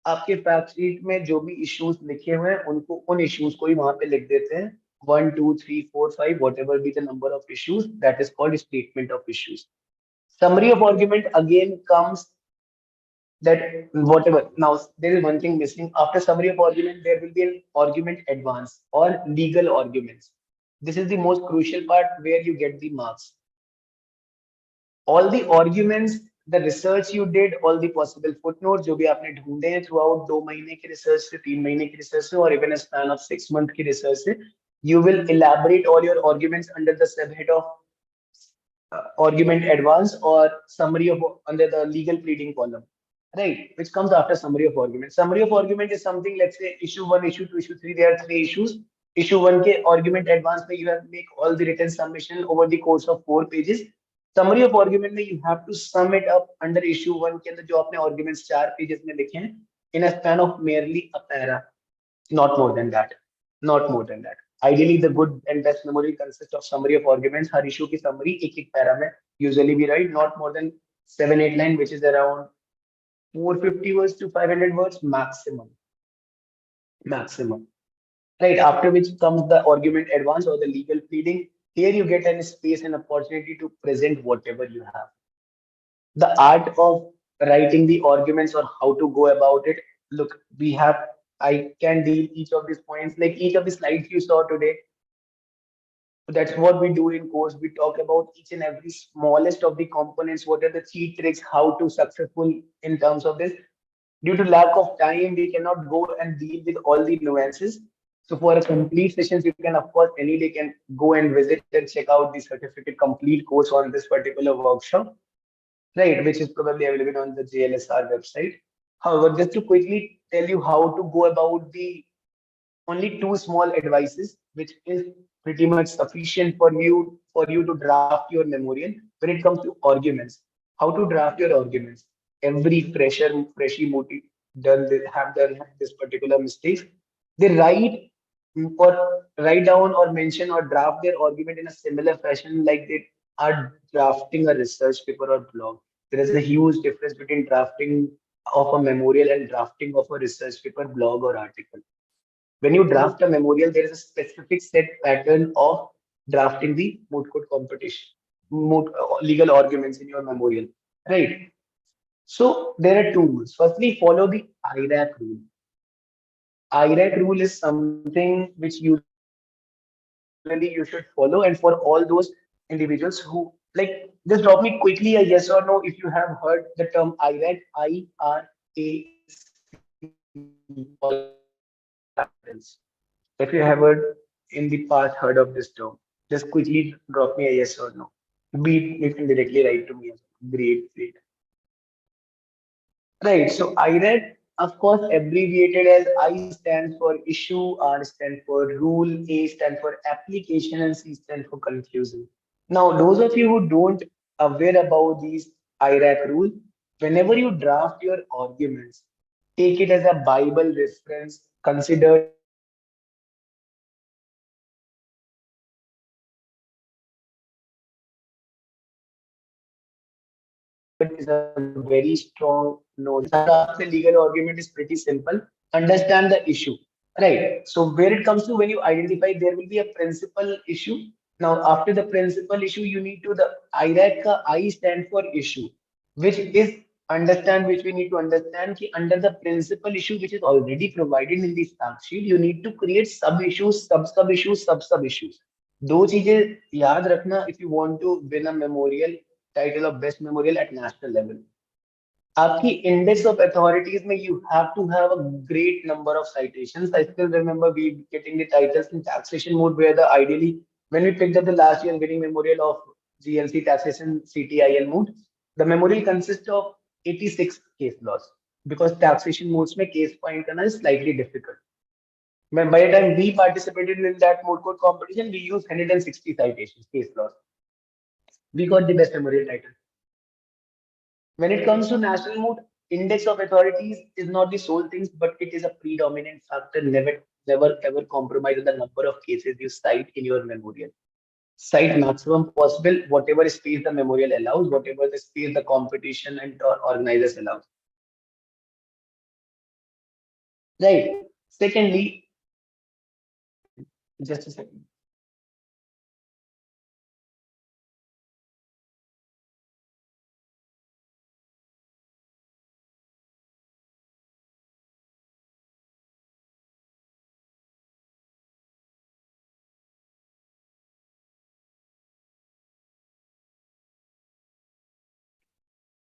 आपके फैक्ट शीट में जो भी इश्यूज लिखे हुए हैं उनको उन इश्यूज को ही वहां पे लिख देते हैं. 1 2 3 4 5 whatever be the number of issues, that is called statement of issues. Summary of argument again comes that whatever. Now there is one thing missing. After summary of argument, there will be an argument advance or legal arguments. This is the most crucial part where you get the marks. All the arguments, the research you did, all the possible footnotes जो भी आपने ढूंढे हैं throughout 2 महीने की research से, 3 महीने की research से, or even a span of 6 months की research से, you will elaborate all your arguments under the subhead of argument advance or summary of under the legal pleading column. Right, which comes after summary of argument. Summary of argument is something, let's say issue 1, issue 2, issue 3, there are 3 issues. Issue 1 के argument advance में you have to make all the written submission over the course of 4 pages. Summary of argument में you have to sum it up under issue one के अंदर जो आपने arguments 4 pages में लिखे हैं in a span of merely a para, not more than that, not more than that. Ideally, the good and best memory consists of summary of arguments. Her issue की summary एक para में usually we write not more than 7-8 line, which is around 450 words to 500 words maximum. Maximum. Right, after which comes the argument advance or the legal pleading. Here you get an space and opportunity to present whatever you have. The art of writing the arguments or how to go about it. Look, I can deal each of these points, like each of the slides you saw today. That's what we do in course. We talk about each and every smallest of the components. What are the cheat tricks? How to successful in terms of this. Due to lack of time, we cannot go and deal with all the nuances. So for a complete sessions, you can of course any day can go and visit and check out the certificate complete course on this particular workshop, right? Which is probably available on the JLSR website. However, just to quickly tell you how to go about the only two small advices, which is pretty much sufficient for you to draft your memorial when it comes to arguments. How to draft your arguments. Every freshie motive done this particular mistake. They write down or mention or draft their argument in a similar fashion like they are drafting a research paper or blog. There is a huge difference between drafting of a memorial and drafting of a research paper, blog, or article. When you draft a memorial, there is a specific set pattern of drafting the moot court competition, legal arguments in your memorial, right? So there are two rules. Firstly, follow the IRAC rule. IRAC rule is something which usually you should follow, and for all those individuals who like, just drop me quickly a yes or no if you have heard the term IRAC, International Register of Capitals. If you have heard in the past heard of this term, just quickly drop me a yes or no. Be it, you can directly write to me as well. Great, great. Right. So IRAC, of course, abbreviated as I stands for issue, R stands for rule, A stands for application, and C stands for conclusion. Now, those of you who don't aware about these IRAC rule, whenever you draft your arguments, take it as a Bible reference. Consider it as a very strong knowledge. Consider it as a very strong knowledge. How to draft a legal argument is pretty simple. Understand the issue. Right. So where it comes to when you identify, there will be a principal issue. Now, after the principal issue, you need to the IRAC ka I stand for issue, which is understand which we need to understand कि under the principal issue which is already provided in the fact sheet, you need to create sub issues, sub issues, sub issues. दो चीजें याद रखना if you want to win a memorial title of best memorial at national level. आपकी index of authorities में you have to have a great number of citations. I still remember we getting the titles in taxation mode where the ideally when we picked up the last year winning memorial of GLC taxation CTIL mode, the memorial consists of 86 case laws because taxation modes में case point करना is slightly difficult. By the time we participated in that mode code competition, we used 160 citations case laws. We got the best memorial title. When it comes to national mood, index of authorities is not the sole thing, but it is a predominant factor. Never ever compromise on the number of cases you cite in your memorial. Cite maximum possible, whatever space the memorial allows, whatever the space the competition and organizers allows. Right. Secondly, just a second.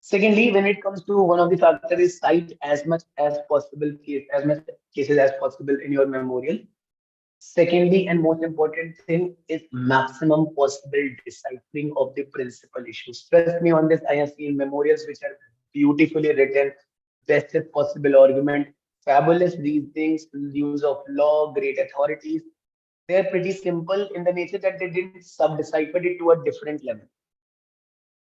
Secondly, when it comes to one of the factors is cite as much as possible as much cases as possible in your memorial. Secondly, and most important thing is maximum possible deciphering of the principal issues. Trust me on this, I have seen memorials which are beautifully written, best possible argument, fabulous reasonings, use of law, great authorities. They are pretty simple in the nature that they didn't sub-decipher it to a different level.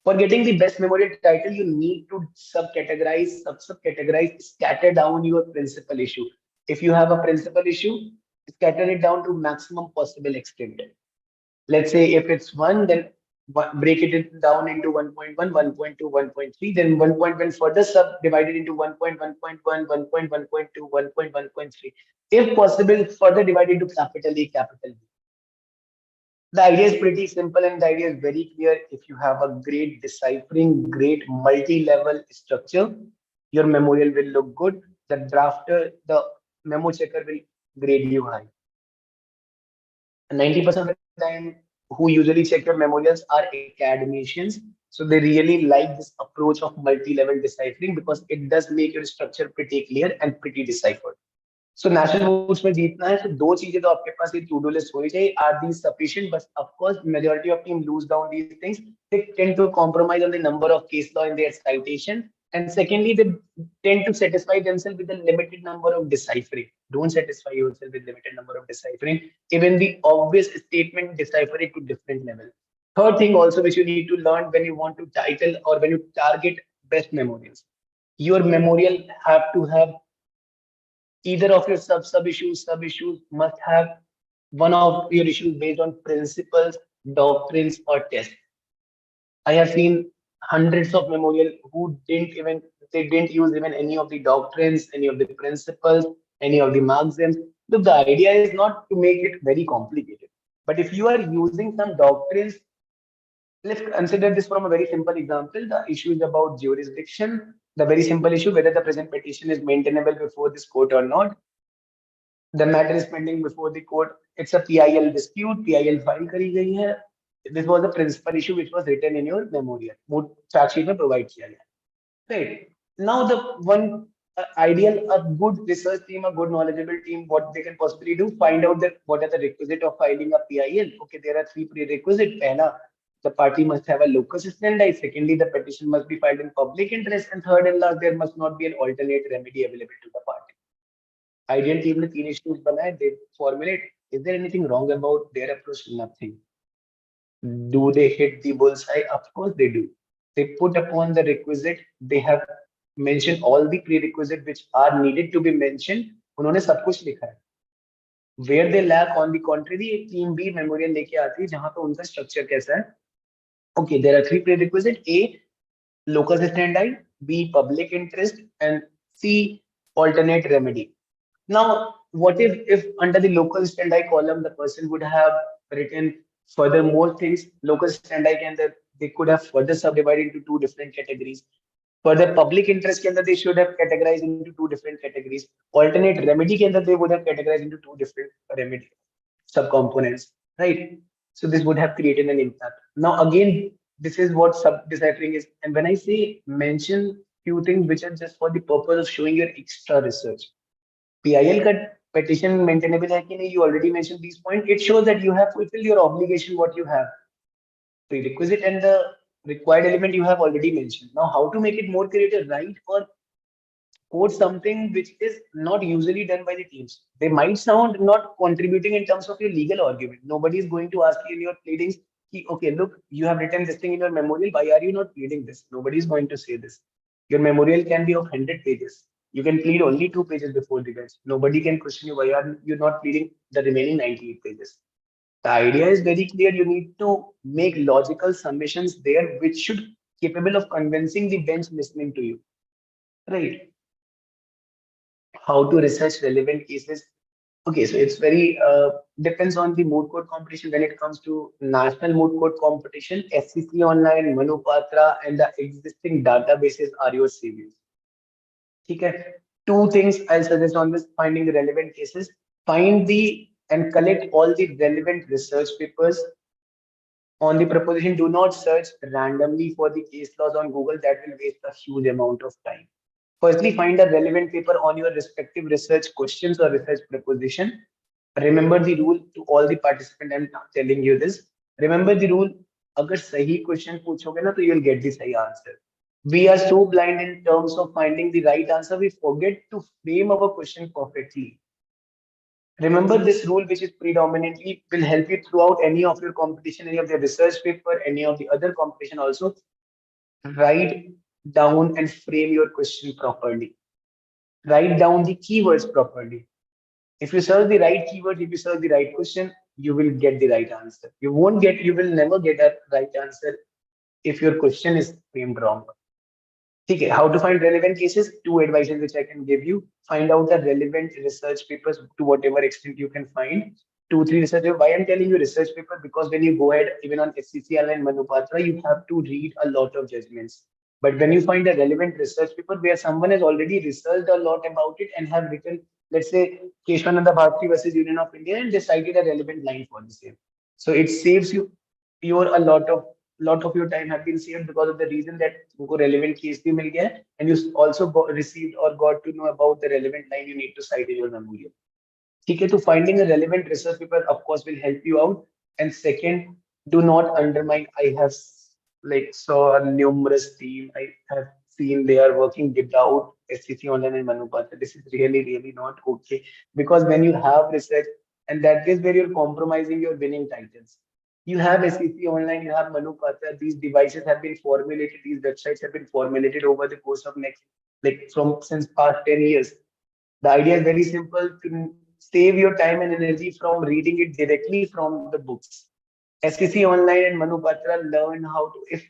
For getting the best memorial title, you need to subcategorize, scatter down your principal issue. If you have a principal issue, scatter it down to maximum possible extent. Let's say if it's one, then break it down into 1.1, 1.2, 1.3, then 1.1 further subdivided into 1.1.1, 1.1.2, 1.1.3. If possible, further divided into capital A, capital B. The idea is pretty simple and the idea is very clear. If you have a great deciphering, great multi-level structure, your memorial will look good. The drafter, the memo checker will grade you high. 90% of the time, who usually check your memorials are academicians. So they really like this approach of multi-level deciphering because it does make your structure pretty clear and pretty deciphered. So national moods में जीतना है तो दो चीजें तो आपके पास ये to do list होनी चाहिए are these sufficient but of course majority of team lose down these things they tend to compromise on the number of case law in their citation and secondly they tend to satisfy themselves with a limited number of deciphering. Don't satisfy yourself with limited number of deciphering. Even the obvious statement decipher it to different level. Third thing also which you need to learn when you want to title or when you target best memorials, your memorial have to have either of your sub issues must have one of your issues based on principles, doctrines, or tests. I have seen hundreds of memorial who didn't use even any of the doctrines, any of the principles, any of the maxims. Look, the idea is not to make it very complicated. But if you are using some doctrines, let's consider this from a very simple example. The issue is about jurisdiction. The very simple issue whether the present petition is maintainable before this court or not. The matter is pending before the court. It's a PIL dispute. PIL file करी गई है. This was the principal issue which was written in your memorial. Mood fact sheet में provide किया गया. Right. Now the one ideal, a good research team, a good knowledgeable team, what they can possibly do, find out that what are the requisite of filing a PIL. Okay, there are three prerequisites. Pehla, the party must have a locus standi. Secondly, the petition must be filed in public interest. And third and last, there must not be an alternate remedy available to the party. Ideal team ने तीन issues बनाए. They formulate. Is there anything wrong about their approach? Nothing. Do they hit the bullseye? Of course they do. They put upon the requisite. They have mentioned all the prerequisites which are needed to be mentioned. उन्होंने सब कुछ लिखा है. Where they lack, on the contrary, एक team B memorial लेके आती है जहां पे उनका structure कैसा है. Okay, there are three prerequisites. A, locus standi. B, public interest. And C, alternate remedy. Now, what if under the local standi column, the person would have written further more things? Local standi के अंदर they could have further subdivided into two different categories. For the public interest के अंदर they should have categorized into two different categories. Alternate remedy के अंदर they would have categorized into two different remedy subcomponents, right? So this would have created an impact. Now again, this is what sub-deciphering is. And when I say mention few things which are just for the purpose of showing your extra research. PIL का petition maintainable है कि नहीं, you already mentioned these points. It shows that you have fulfilled your obligation, what you have. Prerequisite and the required element you have already mentioned. Now, how to make it more creative, write or quote something which is not usually done by the teams. They might sound not contributing in terms of your legal argument. Nobody is going to ask you in your pleadings, okay, look, you have written this thing in your memorial. Why are you not pleading this? Nobody is going to say this. Your memorial can be of 100 pages. You can plead only 2 pages before the bench. Nobody can question you why are you not pleading the remaining 98 pages. The idea is very clear. You need to make logical submissions there, which should capable of convincing the bench listening to you. Right. How to research relevant cases. Okay, so it's very depends on the moot court competition. When it comes to national moot court competition, SCC Online, Manupatra, and the existing databases are your saviors. Okay, two things I'll suggest on this: finding the relevant cases, find the and collect all the relevant research papers on the proposition. Do not search randomly for the case laws on Google. That will waste a huge amount of time. Firstly, find a relevant paper on your respective research questions or research proposition. Remember the rule to all the participants. I'm telling you this. Remember the rule. अगर सही question पूछोगे ना तो you'll get the सही answer. We are so blind in terms of finding the right answer. We forget to frame our question perfectly. Remember this rule, which is predominantly will help you throughout any of your competition, any of the research paper, any of the other competition also. Write down and frame your question properly. Write down the keywords properly. If you search the right keyword, if you search the right question, you will get the right answer. You will never get a right answer if your question is framed wrong. Okay, how to find relevant cases? Two advices which I can give you. Find out the relevant research papers to whatever extent you can find. Two, three research papers. Why I'm telling you research paper? Because when you go ahead, even on SCCL and Manupatra, you have to read a lot of judgments. But when you find a relevant research paper where someone has already researched a lot about it and have written, let's say, Keshwananda Bharti versus Union of India and decided a relevant line for the same. So it saves you your a lot of your time have been saved because of the reason that तुमको relevant case भी मिल गया है and you also received or got to know about the relevant line you need to cite in your memorial. ठीक है, तो finding a relevant research paper of course will help you out. And second, do not undermine. I have like saw a numerous team. I have seen they are working without SCC online and Manupatra. This is really not okay because when you have research and that is where you're compromising your winning titles. You have SCC online, you have Manupatra. These devices have been formulated. These websites have been formulated over the course of next like from since past 10 years. The idea is very simple to save your time and energy from reading it directly from the books. SEC Online and Manupatra learn how to, if,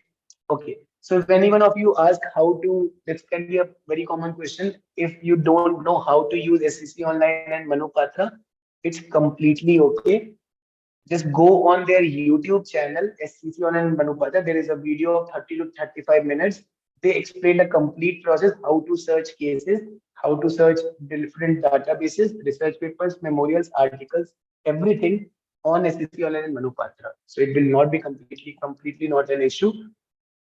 okay. So if any one of you ask how to, this can be a very common question. If you don't know how to use SEC Online and Manupatra, it's completely okay. Just go on their YouTube channel, SCC on and Manupata. There is a video of 30 to 35 minutes. They explain the complete process, how to search cases, how to search different databases, research papers, memorials, articles, everything on SCC Online and Manupatra. So it will not be completely not an issue.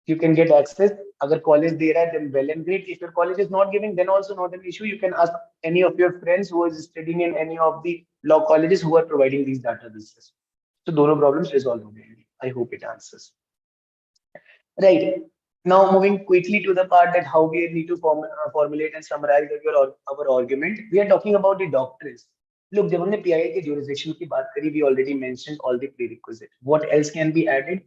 You can get access. Agar college de raha hai, then well and great. If your college is not giving, then also not an issue. You can ask any of your friends who is studying in any of the law colleges who are providing these databases. So दोनों problems resolve हो गए. I hope it answers. Right. Now moving quickly to the part that how we need to formulate and summarize our argument. We are talking about the doctrines. Look, जब हमने PII के jurisdiction की बात करी, we already mentioned all the prerequisites. What else can be added,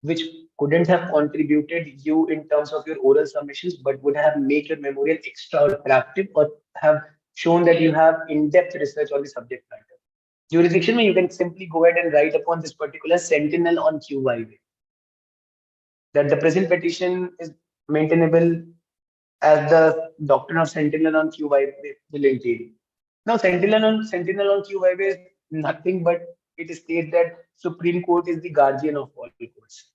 which couldn't have contributed you in terms of your oral submissions, but would have made your memorial extra attractive or have shown that you have in-depth research on the subject matter. Jurisdiction, you can simply go ahead and write upon this particular sentinel on QY that the present petition is maintainable as the doctrine of sentinel on QY will entail. Now, sentinel on QY is nothing but it states that Supreme Court is the guardian of all courts.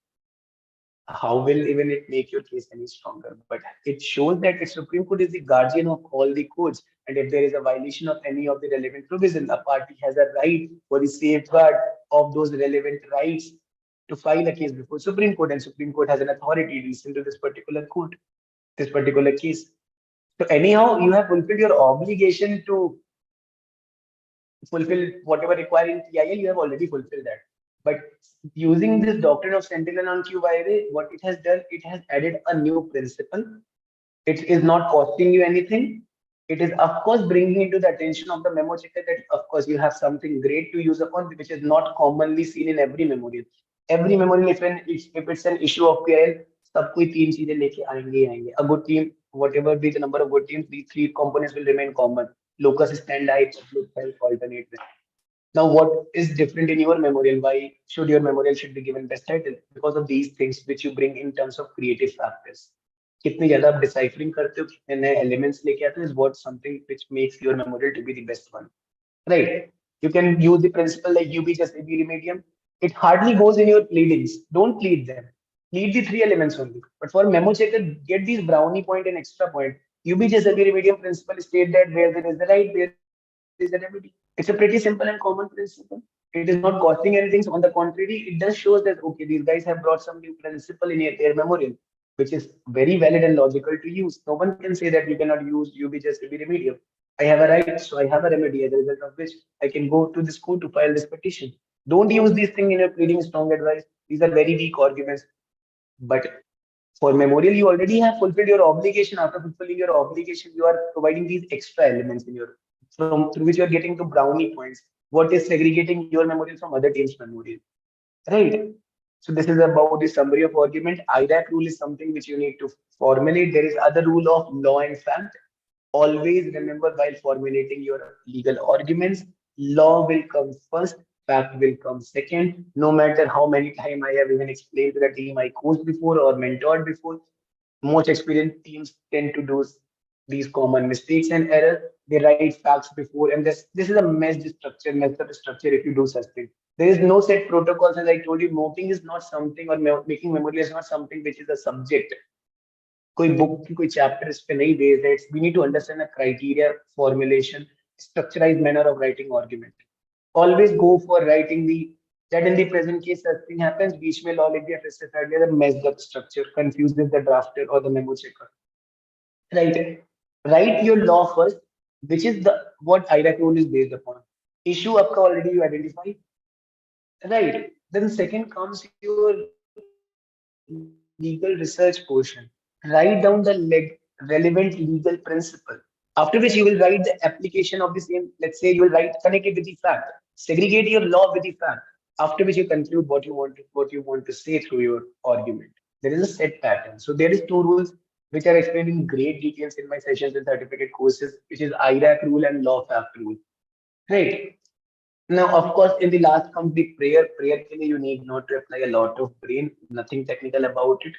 How will even it make your case any stronger? But it shows that the Supreme Court is the guardian of all the courts. And if there is a violation of any of the relevant provisions, a party has a right for the safeguard of those relevant rights to file a case before Supreme Court, and Supreme Court has an authority to listen to this particular court, this particular case. So anyhow, you have fulfilled your obligation to fulfill whatever required in TIL, you have already fulfilled that. But using this doctrine of sentinel on QYA, what it has done, it has added a new principle. It is not costing you anything. It is, of course, bringing into the attention of the memo checker that, of course, you have something great to use upon, which is not commonly seen in every memorial. Every memorial, if it's an issue of PIL, सब कोई तीन चीजें लेके आएंगे ही आएंगे. A good team, whatever be the number of good teams, these three components will remain common. Locus standi, public health, alternate. Now, what is different in your memorial? Why should your memorial should be given best title? Because of these things which you bring in terms of creative factors. कितनी ज्यादा आप deciphering करते हो, कितने नए elements लेके आते हो, is what something which makes your memorial to be the best one, right? You can use the principle like UB just AB remedium. It hardly goes in your pleadings. Don't plead them. Plead the three elements only. But for memo checker, get these brownie point and extra point. UB just AB remedium principle state that where there is the right, there is the remedy. It's a pretty simple and common principle. It is not costing anything. On the contrary, it does show that okay, these guys have brought some new principle in their memorial, which is very valid and logical to use. No one can say that you cannot use UB just AB remedium. I have a right, so I have a remedy as a result of which I can go to this court to file this petition. Don't use these things in your pleading strong advice. These are very weak arguments. But for memorial, you already have fulfilled your obligation. After fulfilling your obligation, you are providing these extra elements in your from through which you are getting to brownie points. What is segregating your memorial from other teams' memorial? Right. So this is about the summary of argument. IRAC rule is something which you need to formulate. There is other rule of law and fact. Always remember while formulating your legal arguments, law will come first, fact will come second. No matter how many times I have even explained to the team I coached before or mentored before, most experienced teams tend to do these common mistakes and errors. They write facts before, and this is a messed up structure if you do such thing. There is no set protocols, as I told you. Noting is not something, or making memorial is not something which is a subject. कोई book की कोई chapter इस पे नहीं based है. We need to understand the criteria, formulation, structurized manner of writing argument. Always go for writing the that in the present case such thing happens. बीच में law लिख दिया फिर से कर दिया, the messed up structure confuses the drafter or the memo checker. Right. Write your law first, which is the what IRAC rule is based upon. Issue आपका already you identify. Right. Then second comes your legal research portion. Write down the relevant legal principle. After which you will write the application of the same. Let's say you will write connect it with the fact. Segregate your law with the fact. After which you conclude what you want to say through your argument. There is a set pattern. So there is two rules which are explained in great details in my sessions and certificate courses, which is IRAC rule and law fact rule. Right. Now, of course, in the last comes the prayer. Prayer के लिए you need not to apply a lot of brain, nothing technical about it.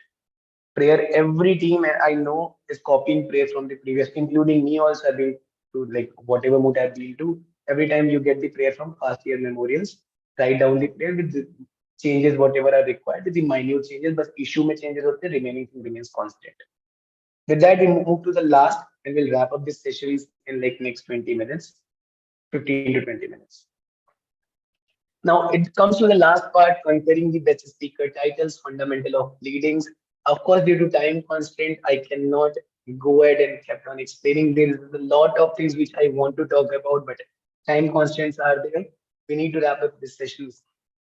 Prayer, every team I know is copying prayer from the previous, including me also. I've been to like whatever mood I've been to. Every time you get the prayer from past year memorials, write down the prayer with the changes whatever are required, with the minute changes, but issue में changes होते हैं, remaining thing remains constant. With that, we move to the last and we'll wrap up this session in like next 20 minutes, 15 to 20 minutes. Now it comes to the last part, conquering the best speaker titles, fundamental of pleadings. Of course, due to time constraint, I cannot go ahead and kept on explaining. There is a lot of things which I want to talk about, but time constraints are there. We need to wrap up this session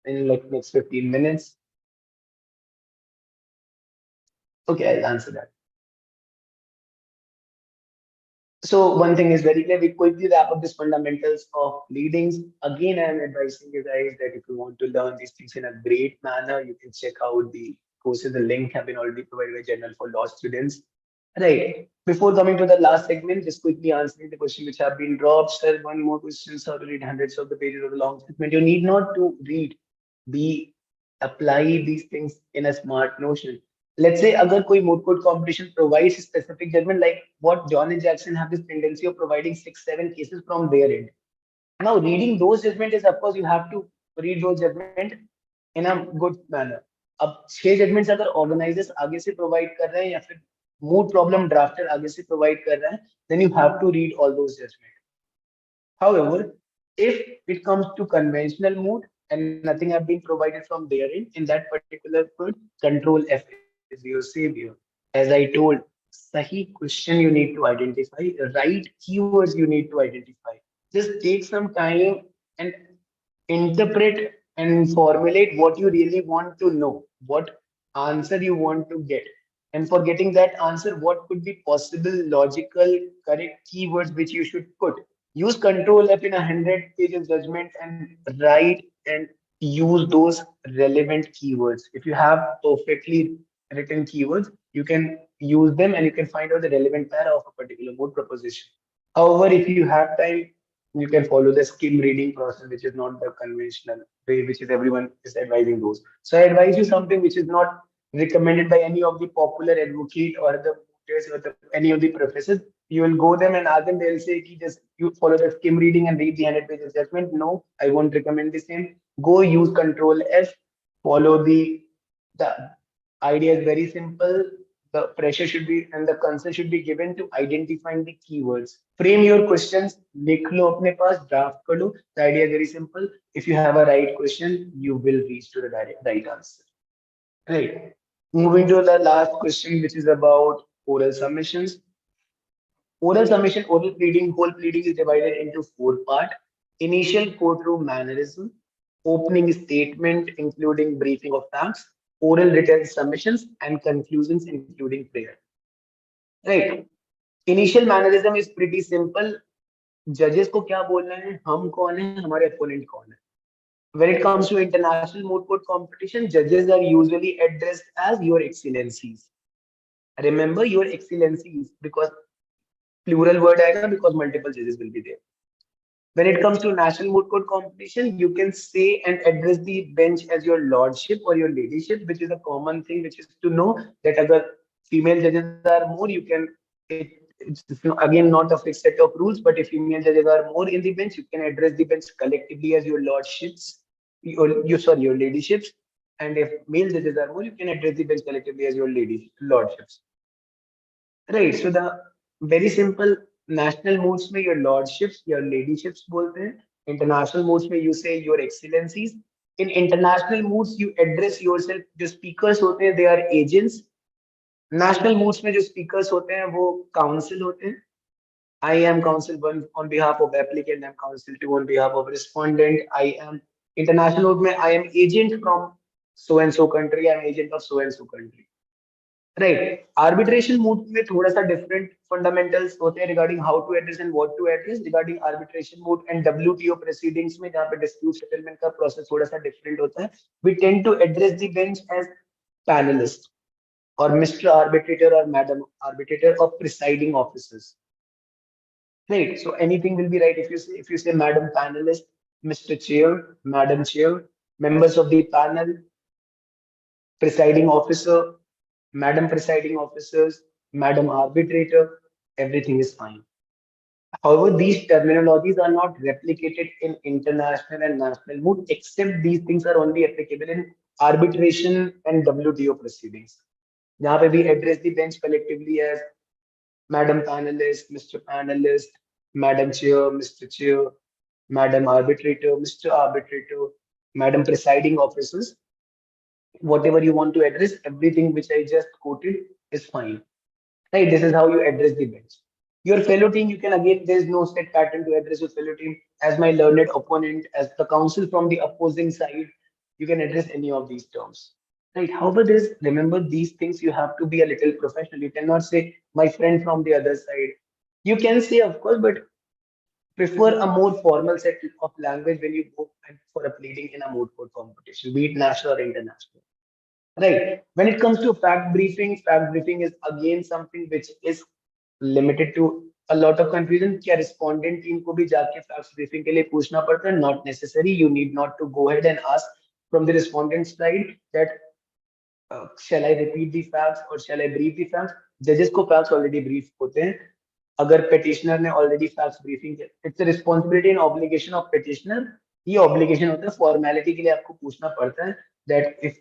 in like next 15 minutes. Okay, I'll answer that. So one thing is very clear. We quickly wrap up these fundamentals of leadings. Again, I am advising you guys that if you want to learn these things in a great manner, you can check out the courses. The link have been already provided by Journal for Law students. Right. Before coming to the last segment, just quickly answering the question which have been dropped. Sir, one more question. How to read hundreds of the pages of the long statement? You need not to read. Be apply these things in a smart notion. Let's say अगर कोई moot court competition provides specific judgment, like what John and Jackson have this tendency of providing 6, 7 cases from their end. Now reading those judgment is, of course, you have to read those judgment in a good manner. अब 6 judgments अगर organizers आगे से provide कर रहे हैं या फिर moot problem drafter आगे से provide कर रहा है, then you have to read all those judgments. However, if it comes to conventional mode and nothing have been provided from their end, in that particular code, control F is your savior. As I told, sahi question you need to identify, right keywords you need to identify. Just take some time and interpret and formulate what you really want to know, what answer you want to get. And for getting that answer, what could be possible, logical, correct keywords which you should put. Use Control F in 100 pages judgment and write and use those relevant keywords. If you have perfectly written keywords, you can use them and you can find out the relevant para of a particular mode proposition. However, if you have time, you can follow the skim reading process, which is not the conventional way, which is everyone is advising those. So I advise you something which is not recommended by any of the popular advocate or the tutors or any of the professors. You will go them and ask them, they'll say, "Ki just you follow the skim reading and read the 100 pages judgment." No, I won't recommend the same. Go use Control F, follow the idea is very simple. The pressure should be and the concern should be given to identifying the keywords. Frame your questions, लिख लो अपने पास, draft कर लो. The idea is very simple. If you have a right question, you will reach to the right answer. Right. Moving to the last question, which is about oral submissions. Oral submission, oral pleading, whole pleading is divided into 4 parts. Initial courtroom mannerism, opening statement, including briefing of facts, oral written submissions, and conclusions, including prayer. Right. Initial mannerism is pretty simple. Judges को क्या बोलना है, हम कौन है, हमारे opponent कौन है. When it comes to international moot court competition, judges are usually addressed as Your Excellencies. Remember Your Excellencies because plural word आएगा because multiple judges will be there. When it comes to national moot court competition, you can say and address the bench as your lordship or your ladyship, which is a common thing, which is to know that agar female judges are more, you can it's again not a fixed set of rules, but if female judges are more in the bench, you can address the bench collectively as your lordships, your ladyships, and if male judges are more, you can address the bench collectively as your ladies lordships. Right. So the very simple national moods में your lordships, your ladyships बोलते हैं. International moods में you say your excellencies. In international moods you address yourself. जो speakers होते हैं they are agents. National moods में जो speakers होते हैं वो counsel होते हैं. I am counsel one on behalf of applicant. I'm counsel two on behalf of respondent. I am international mood में I am agent from so and so country. I'm agent of so and so country. Right arbitration mood में थोड़ा सा different fundamentals होते हैं regarding how to address and what to address regarding arbitration mood and WTO proceedings में जहां पे dispute settlement का process थोड़ा सा डिफरेंट होता है we tend to address the bench as panellist और मिस्टर आर्बिट्रेटर और मैडम आर्बिट्रेटर और presiding officers right so anything will be right if you say madam panellist mister chair madam chair members of the panel presiding officer, madam presiding officers, madam arbitrator, everything is fine. However, these terminologies are not replicated in international and national mood, except these things are only applicable in arbitration and WTO proceedings. यहाँ पे we address the bench collectively as Madam Panelist, Mr. Panelist, Madam Chair, Mr. Chair, Madam Arbitrator, Mr. Arbitrator, Madam Presiding Officers. Whatever you want to address, everything which I just quoted is fine. Right? This is how you address the bench. Your fellow team, you can again, there is no set pattern to address your fellow team. As my learned opponent, as the counsel from the opposing side, you can address any of these terms. Right? However, this remember these things you have to be a little professional. You cannot say my friend from the other side. You can say, of course, but prefer a more formal set of language when you go for a pleading in a moot court competition, be it national or international. Right. When it comes to fact briefing is again something which is limited to a lot of confusion. क्या respondent team को भी जाके facts briefing के लिए पूछना पड़ता है? Not necessary. You need not to go ahead and ask from the respondent side that shall I repeat the facts or shall I brief the facts? Judges को facts already brief होते हैं. अगर petitioner ने already facts briefing किया, it's a responsibility and obligation of petitioner. ये obligation होता है formality के लिए आपको पूछना पड़ता है that if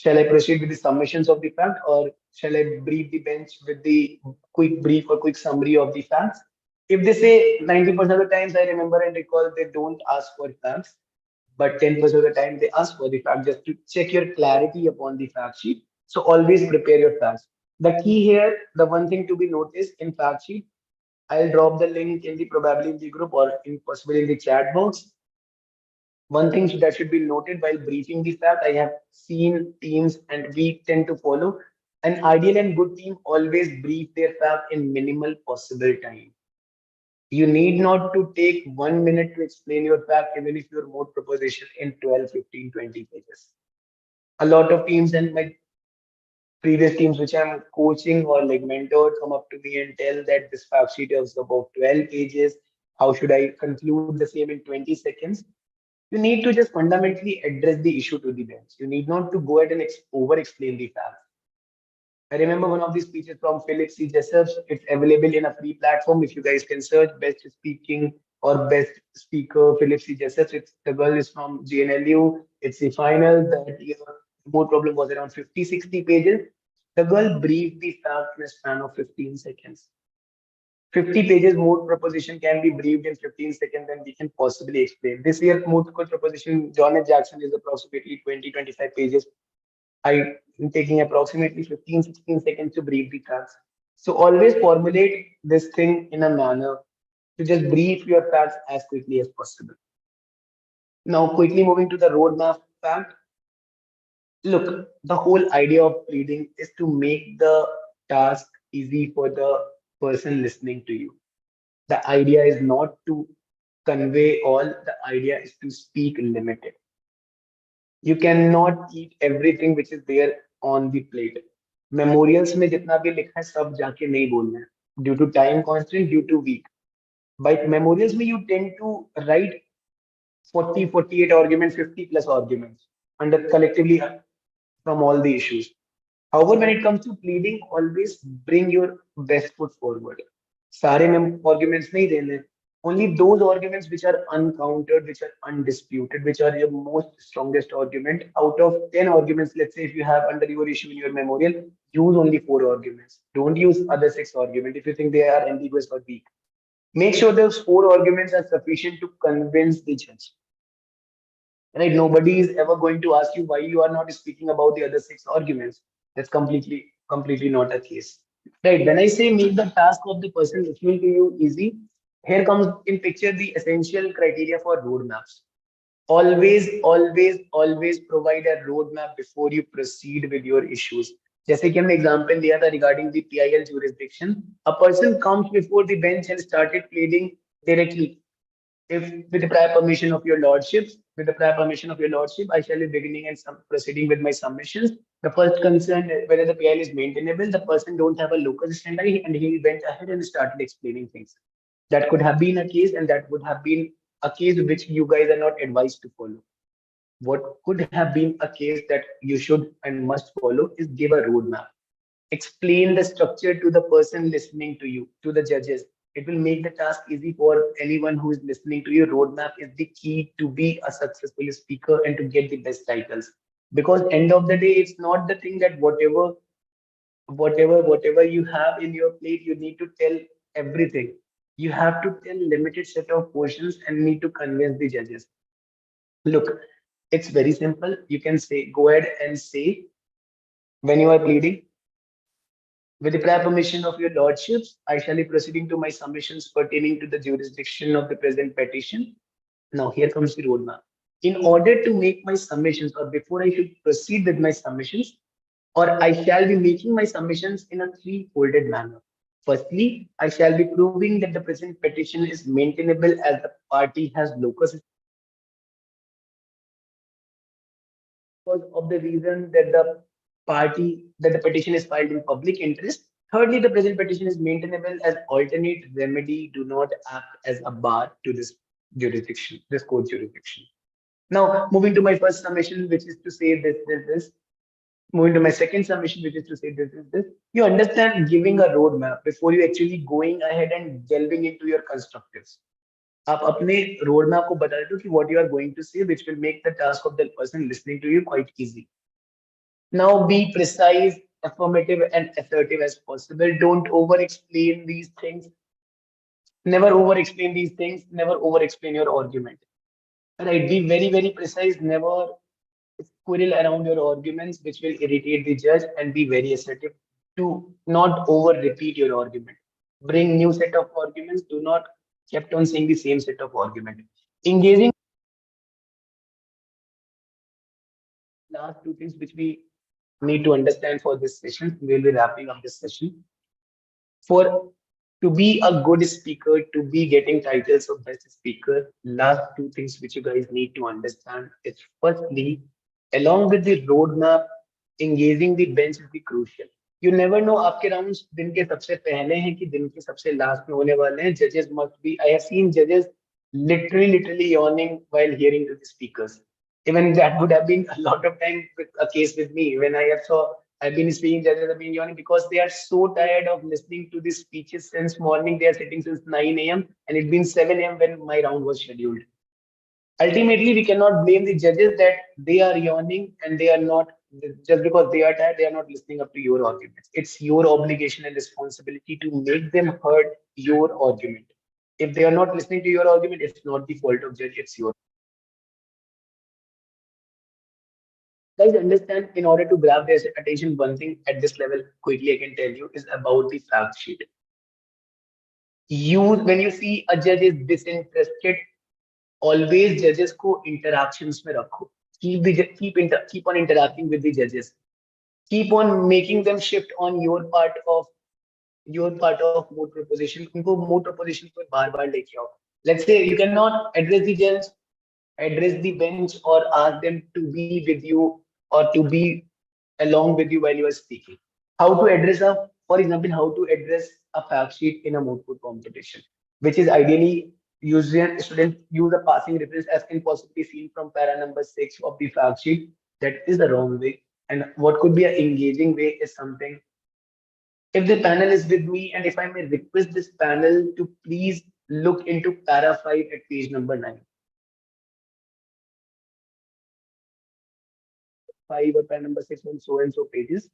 shall I proceed with the submissions of the fact or shall I brief the bench with the quick brief or quick summary of the facts? If they say 90% of the times I remember and recall they don't ask for facts, but 10% of the time they ask for the fact just to check your clarity upon the fact sheet. So always prepare your facts. The key here, the one thing to be noticed in fact sheet, I'll drop the link in the probably in the group or in possibly in the chat box. One thing that should be noted while briefing the fact, I have seen teams and we tend to follow. An ideal and good team always brief their fact in minimal possible time. You need not to take 1 minute to explain your fact, even if your mode proposition in 12, 15, 20 pages. A lot of teams and my previous teams which I'm coaching or like mentored come up to me and tell that this fact sheet is about 12 pages. How should I conclude the same in 20 seconds? You need to just fundamentally address the issue to the bench. You need not to go ahead and over explain the facts. I remember one of these speeches from Philip C. Jessup. It's available in a free platform. If you guys can search best speaking or best speaker Philip C. Jessup, it's the girl is from GNLU. It's the final. That year, the more problem was around 50, 60 pages. The girl briefed the fact in a span of 15 seconds. 50 pages mood proposition can be briefed in 15 seconds and we can possibly explain. This year mood code proposition, John H. Jackson is approximately 20, 25 pages. I am taking approximately 15, 16 seconds to brief the facts. So always formulate this thing in a manner to just brief your facts as quickly as possible. Now, quickly moving to the roadmap fact. Look, the whole idea of pleading is to make the task easy for the person listening to you. The idea is not to convey all, the idea is to speak limited. You cannot eat everything which is there on the plate. Memorials में जितना भी लिखा है सब जाके नहीं बोलना है due to time constraint, due to week. By memorials में you tend to write 40, 48 arguments, 50 plus arguments under collectively from all the issues. However, when it comes to pleading, always bring your best foot forward. सारे में arguments नहीं देने. Only those arguments which are uncountered, which are undisputed, which are your most strongest argument. Out of 10 arguments, let's say if you have under your issue in your memorial, use only 4 arguments. Don't use other 6 arguments if you think they are ambiguous or weak. Make sure those 4 arguments are sufficient to convince the judge. Right? Nobody is ever going to ask you why you are not speaking about the other 6 arguments. That's completely not a case. Right? When I say make the task of the person listening to you easy, here comes in picture the essential criteria for roadmaps. Always provide a roadmap before you proceed with your issues. जैसे कि हमने example लिया था regarding the PIL jurisdiction. A person comes before the bench and started pleading directly. If with the prior permission of your lordships, with the prior permission of your lordship, I shall be beginning and some proceeding with my submissions. The first concern whether the PIL is maintainable, the person don't have a locus standi and he went ahead and started explaining things. That could have been a case, and that would have been a case which you guys are not advised to follow. What could have been a case that you should and must follow is give a roadmap. Explain the structure to the person listening to you, to the judges. It will make the task easy for anyone who is listening to you. Roadmap is the key to be a successful speaker and to get the best titles. Because end of the day, it's not the thing that whatever you have in your plate, you need to tell everything. You have to tell limited set of portions and need to convince the judges. Look, it's very simple. You can say, go ahead and say when you are pleading, with the prior permission of your lordships, I shall be proceeding to my submissions pertaining to the jurisdiction of the present petition. Now, here comes the roadmap. In order to make my submissions, or before I should proceed with my submissions, or I shall be making my submissions in a three-folded manner. Firstly, I shall be proving that the present petition is maintainable as the party has locus because of the reason that the petition is filed in public interest. Thirdly, the present petition is maintainable as alternate remedy, do not act as a bar to this jurisdiction, this court jurisdiction. Now, moving to my first submission, which is to say this. Moving to my second submission, which is to say this. You understand giving a roadmap before you actually going ahead and delving into your constructives. आप अपने road map को बता देते हो कि what you are going to say, which will make the task of the person listening to you quite easy. Now be precise, affirmative, and assertive as possible. Don't over explain these things. Never over explain these things. Never over explain your argument. Right? Be very precise. Never squirrel around your arguments, which will irritate the judge, and be very assertive to not over repeat your argument. Bring new set of arguments. Do not kept on saying the same set of argument. Engaging last two things which we need to understand for this session. We'll be wrapping up this session. For to be a good speaker, to be getting titles of best speaker, last two things which you guys need to understand is firstly, along with the roadmap, engaging the bench is the crucial. You never know आपके rounds दिन के सबसे पहले हैं कि दिन के सबसे last में होने वाले हैं. Judges must be. I have seen judges literally yawning while hearing to the speakers. Even that would have been a lot of time with a case with me when I have saw I've been seeing judges have been yawning because they are so tired of listening to these speeches since morning. They are sitting since 9 a.m. and it's been 7 a.m. when my round was scheduled. Ultimately, we cannot blame the judges that they are yawning and they are not just because they are tired, they are not listening up to your arguments. It's your obligation and responsibility to make them heard your argument. If they are not listening to your argument, it's not the fault of judge, it's your. Guys, understand in order to grab their attention, one thing at this level, quickly I can tell you, is about the fact sheet. When you see a judge is disinterested, always judges को interactions में रखो. Keep on interacting with the judges. Keep on making them shift on your part of mood proposition. उनको mood proposition को बार-बार लेके आओ. Let's say you cannot address the judge address the bench or ask them to be with you or to be along with you while you are speaking. How to address for example, how to address a fact sheet in a moot court competition, which is ideally usually students use a passing reference as can possibly seen from para number 6 of the fact sheet. That is the wrong way. And what could be an engaging way is something. If the panel is with me, and if I may request this panel to please look into para 5 at page number 9. 5 or para number 6 on so and so pages.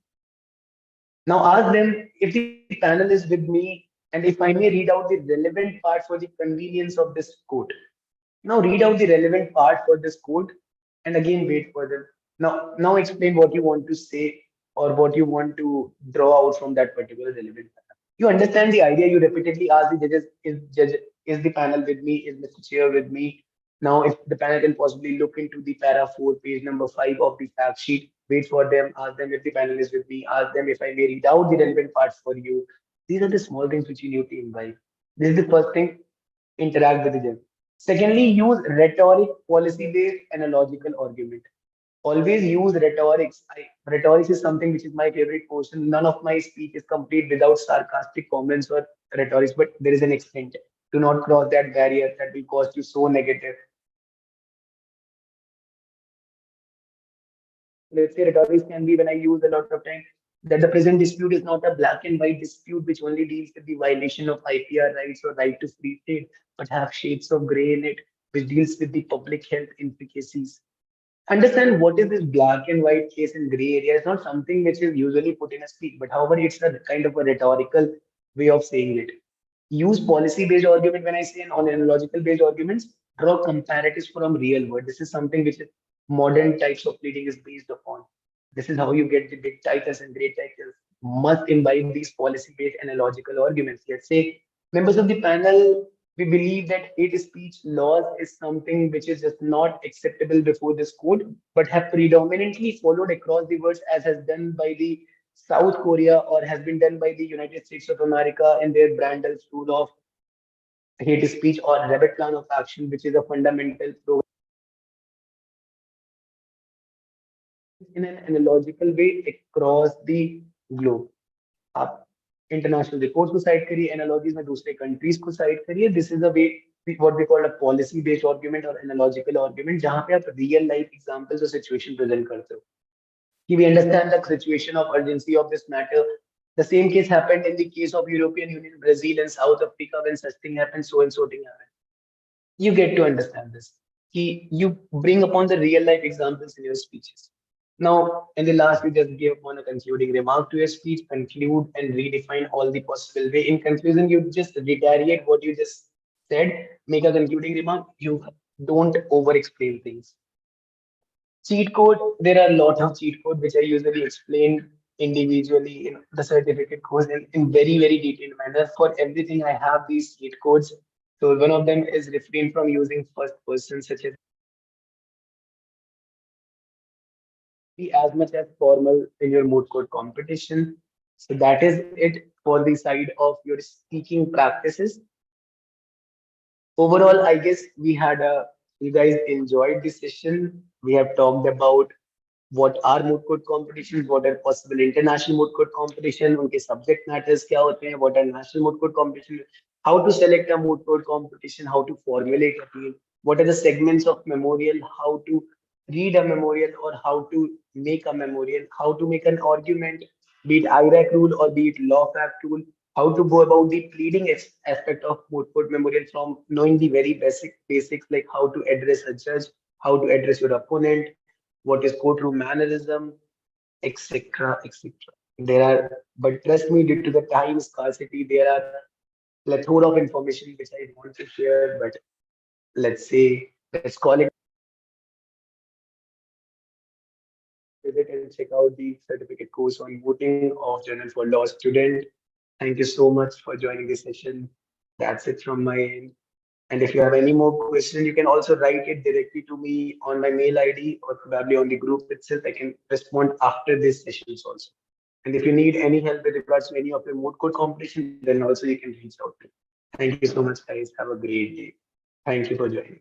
Now ask them if the panel is with me and if I may read out the relevant part for the convenience of this quote. Now read out the relevant part for this quote and again wait for them. Now explain what you want to say or what you want to draw out from that particular relevant part. You understand the idea. You repeatedly ask the judges, is the panel with me? Is Mr. Chair with me? Now, if the panel can possibly look into the para 4, page number 5 of the fact sheet, wait for them, ask them if the panel is with me, ask them if I may read out the relevant parts for you. These are the small things which you need to invite. This is the first thing, interact with the judge. Secondly, use rhetoric, policy based, and a logical argument. Always use rhetorics. Rhetorics is something which is my favorite portion. None of my speech is complete without sarcastic comments or rhetorics, but there is an extent. Do not cross that barrier that will cost you so negative. Let's say rhetorics can be when I use a lot of time that the present dispute is not a black and white dispute which only deals with the violation of IPR rights or right to free trade, but have shades of gray in it, which deals with the public health implications. Understand what is this black and white case and gray area. It's not something which is usually put in a speech, but however, it's a kind of a rhetorical way of saying it. Use policy based argument when I say and on analogical based arguments, draw comparatives from real world. This is something which is modern types of pleading is based upon. This is how you get the big titles and great titles. Must imbibe these policy based analogical arguments. Let's say members of the panel, we believe that hate speech laws is something which is just not acceptable before this code, but have predominantly followed across the world as has done by the South Korea or has been done by the United States of America in their Brandel's rule of hate speech or rabbit plan of action, which is a fundamental program in an analogical way across the globe. आप international reports को cite करिए, analogies में दूसरे countries को cite करिए. This is the way what we call a policy based argument or analogical argument जहाँ पे आप real life examples or situation present करते हो. We understand the situation of urgency of this matter. The same case happened in the case of European Union, Brazil, and South Africa when such thing happened, so and so thing happened. You get to understand this. You bring upon the real life examples in your speeches. Now, in the last, you just give upon a concluding remark to your speech, conclude and redefine all the possible way. In conclusion, you just reiterate what you just said, make a concluding remark. You don't over explain things. Cheat code, there are a lot of cheat code which I usually explain individually in the certificate course in very, very detailed manner. For everything, I have these cheat codes. So one of them is refrain from using first person, such as be as much as formal in your moot court competition. So that is it for the side of your speaking practices. Overall, I guess we had a you guys enjoyed this session. We have talked about what are moot court competitions, what are possible international moot court competition, उनके subject matters क्या होते हैं, what are national moot court competition, how to select a moot court competition, how to formulate a team, what are the segments of memorial, how to read a memorial or how to make a memorial, how to make an argument, be it IRAC rule or be it law fact rule, how to go about the pleading aspect of moot court memorial from knowing the very basics like how to address a judge, how to address your opponent, what is courtroom mannerism, etc., etc. There are, but trust me, due to the time scarcity, there are plethora of information which I want to share. But let's call it visit and check out the certificate course on voting of Journal for Law student. Thank you so much for joining this session. That's it from my end. And if you have any more questions, you can also write it directly to me on my mail ID or probably on the group itself. I can respond after this sessions also. And if you need any help with regards to any of your moot court competition, then also you can reach out to me. Thank you so much, guys. Have a great day. Thank you for joining.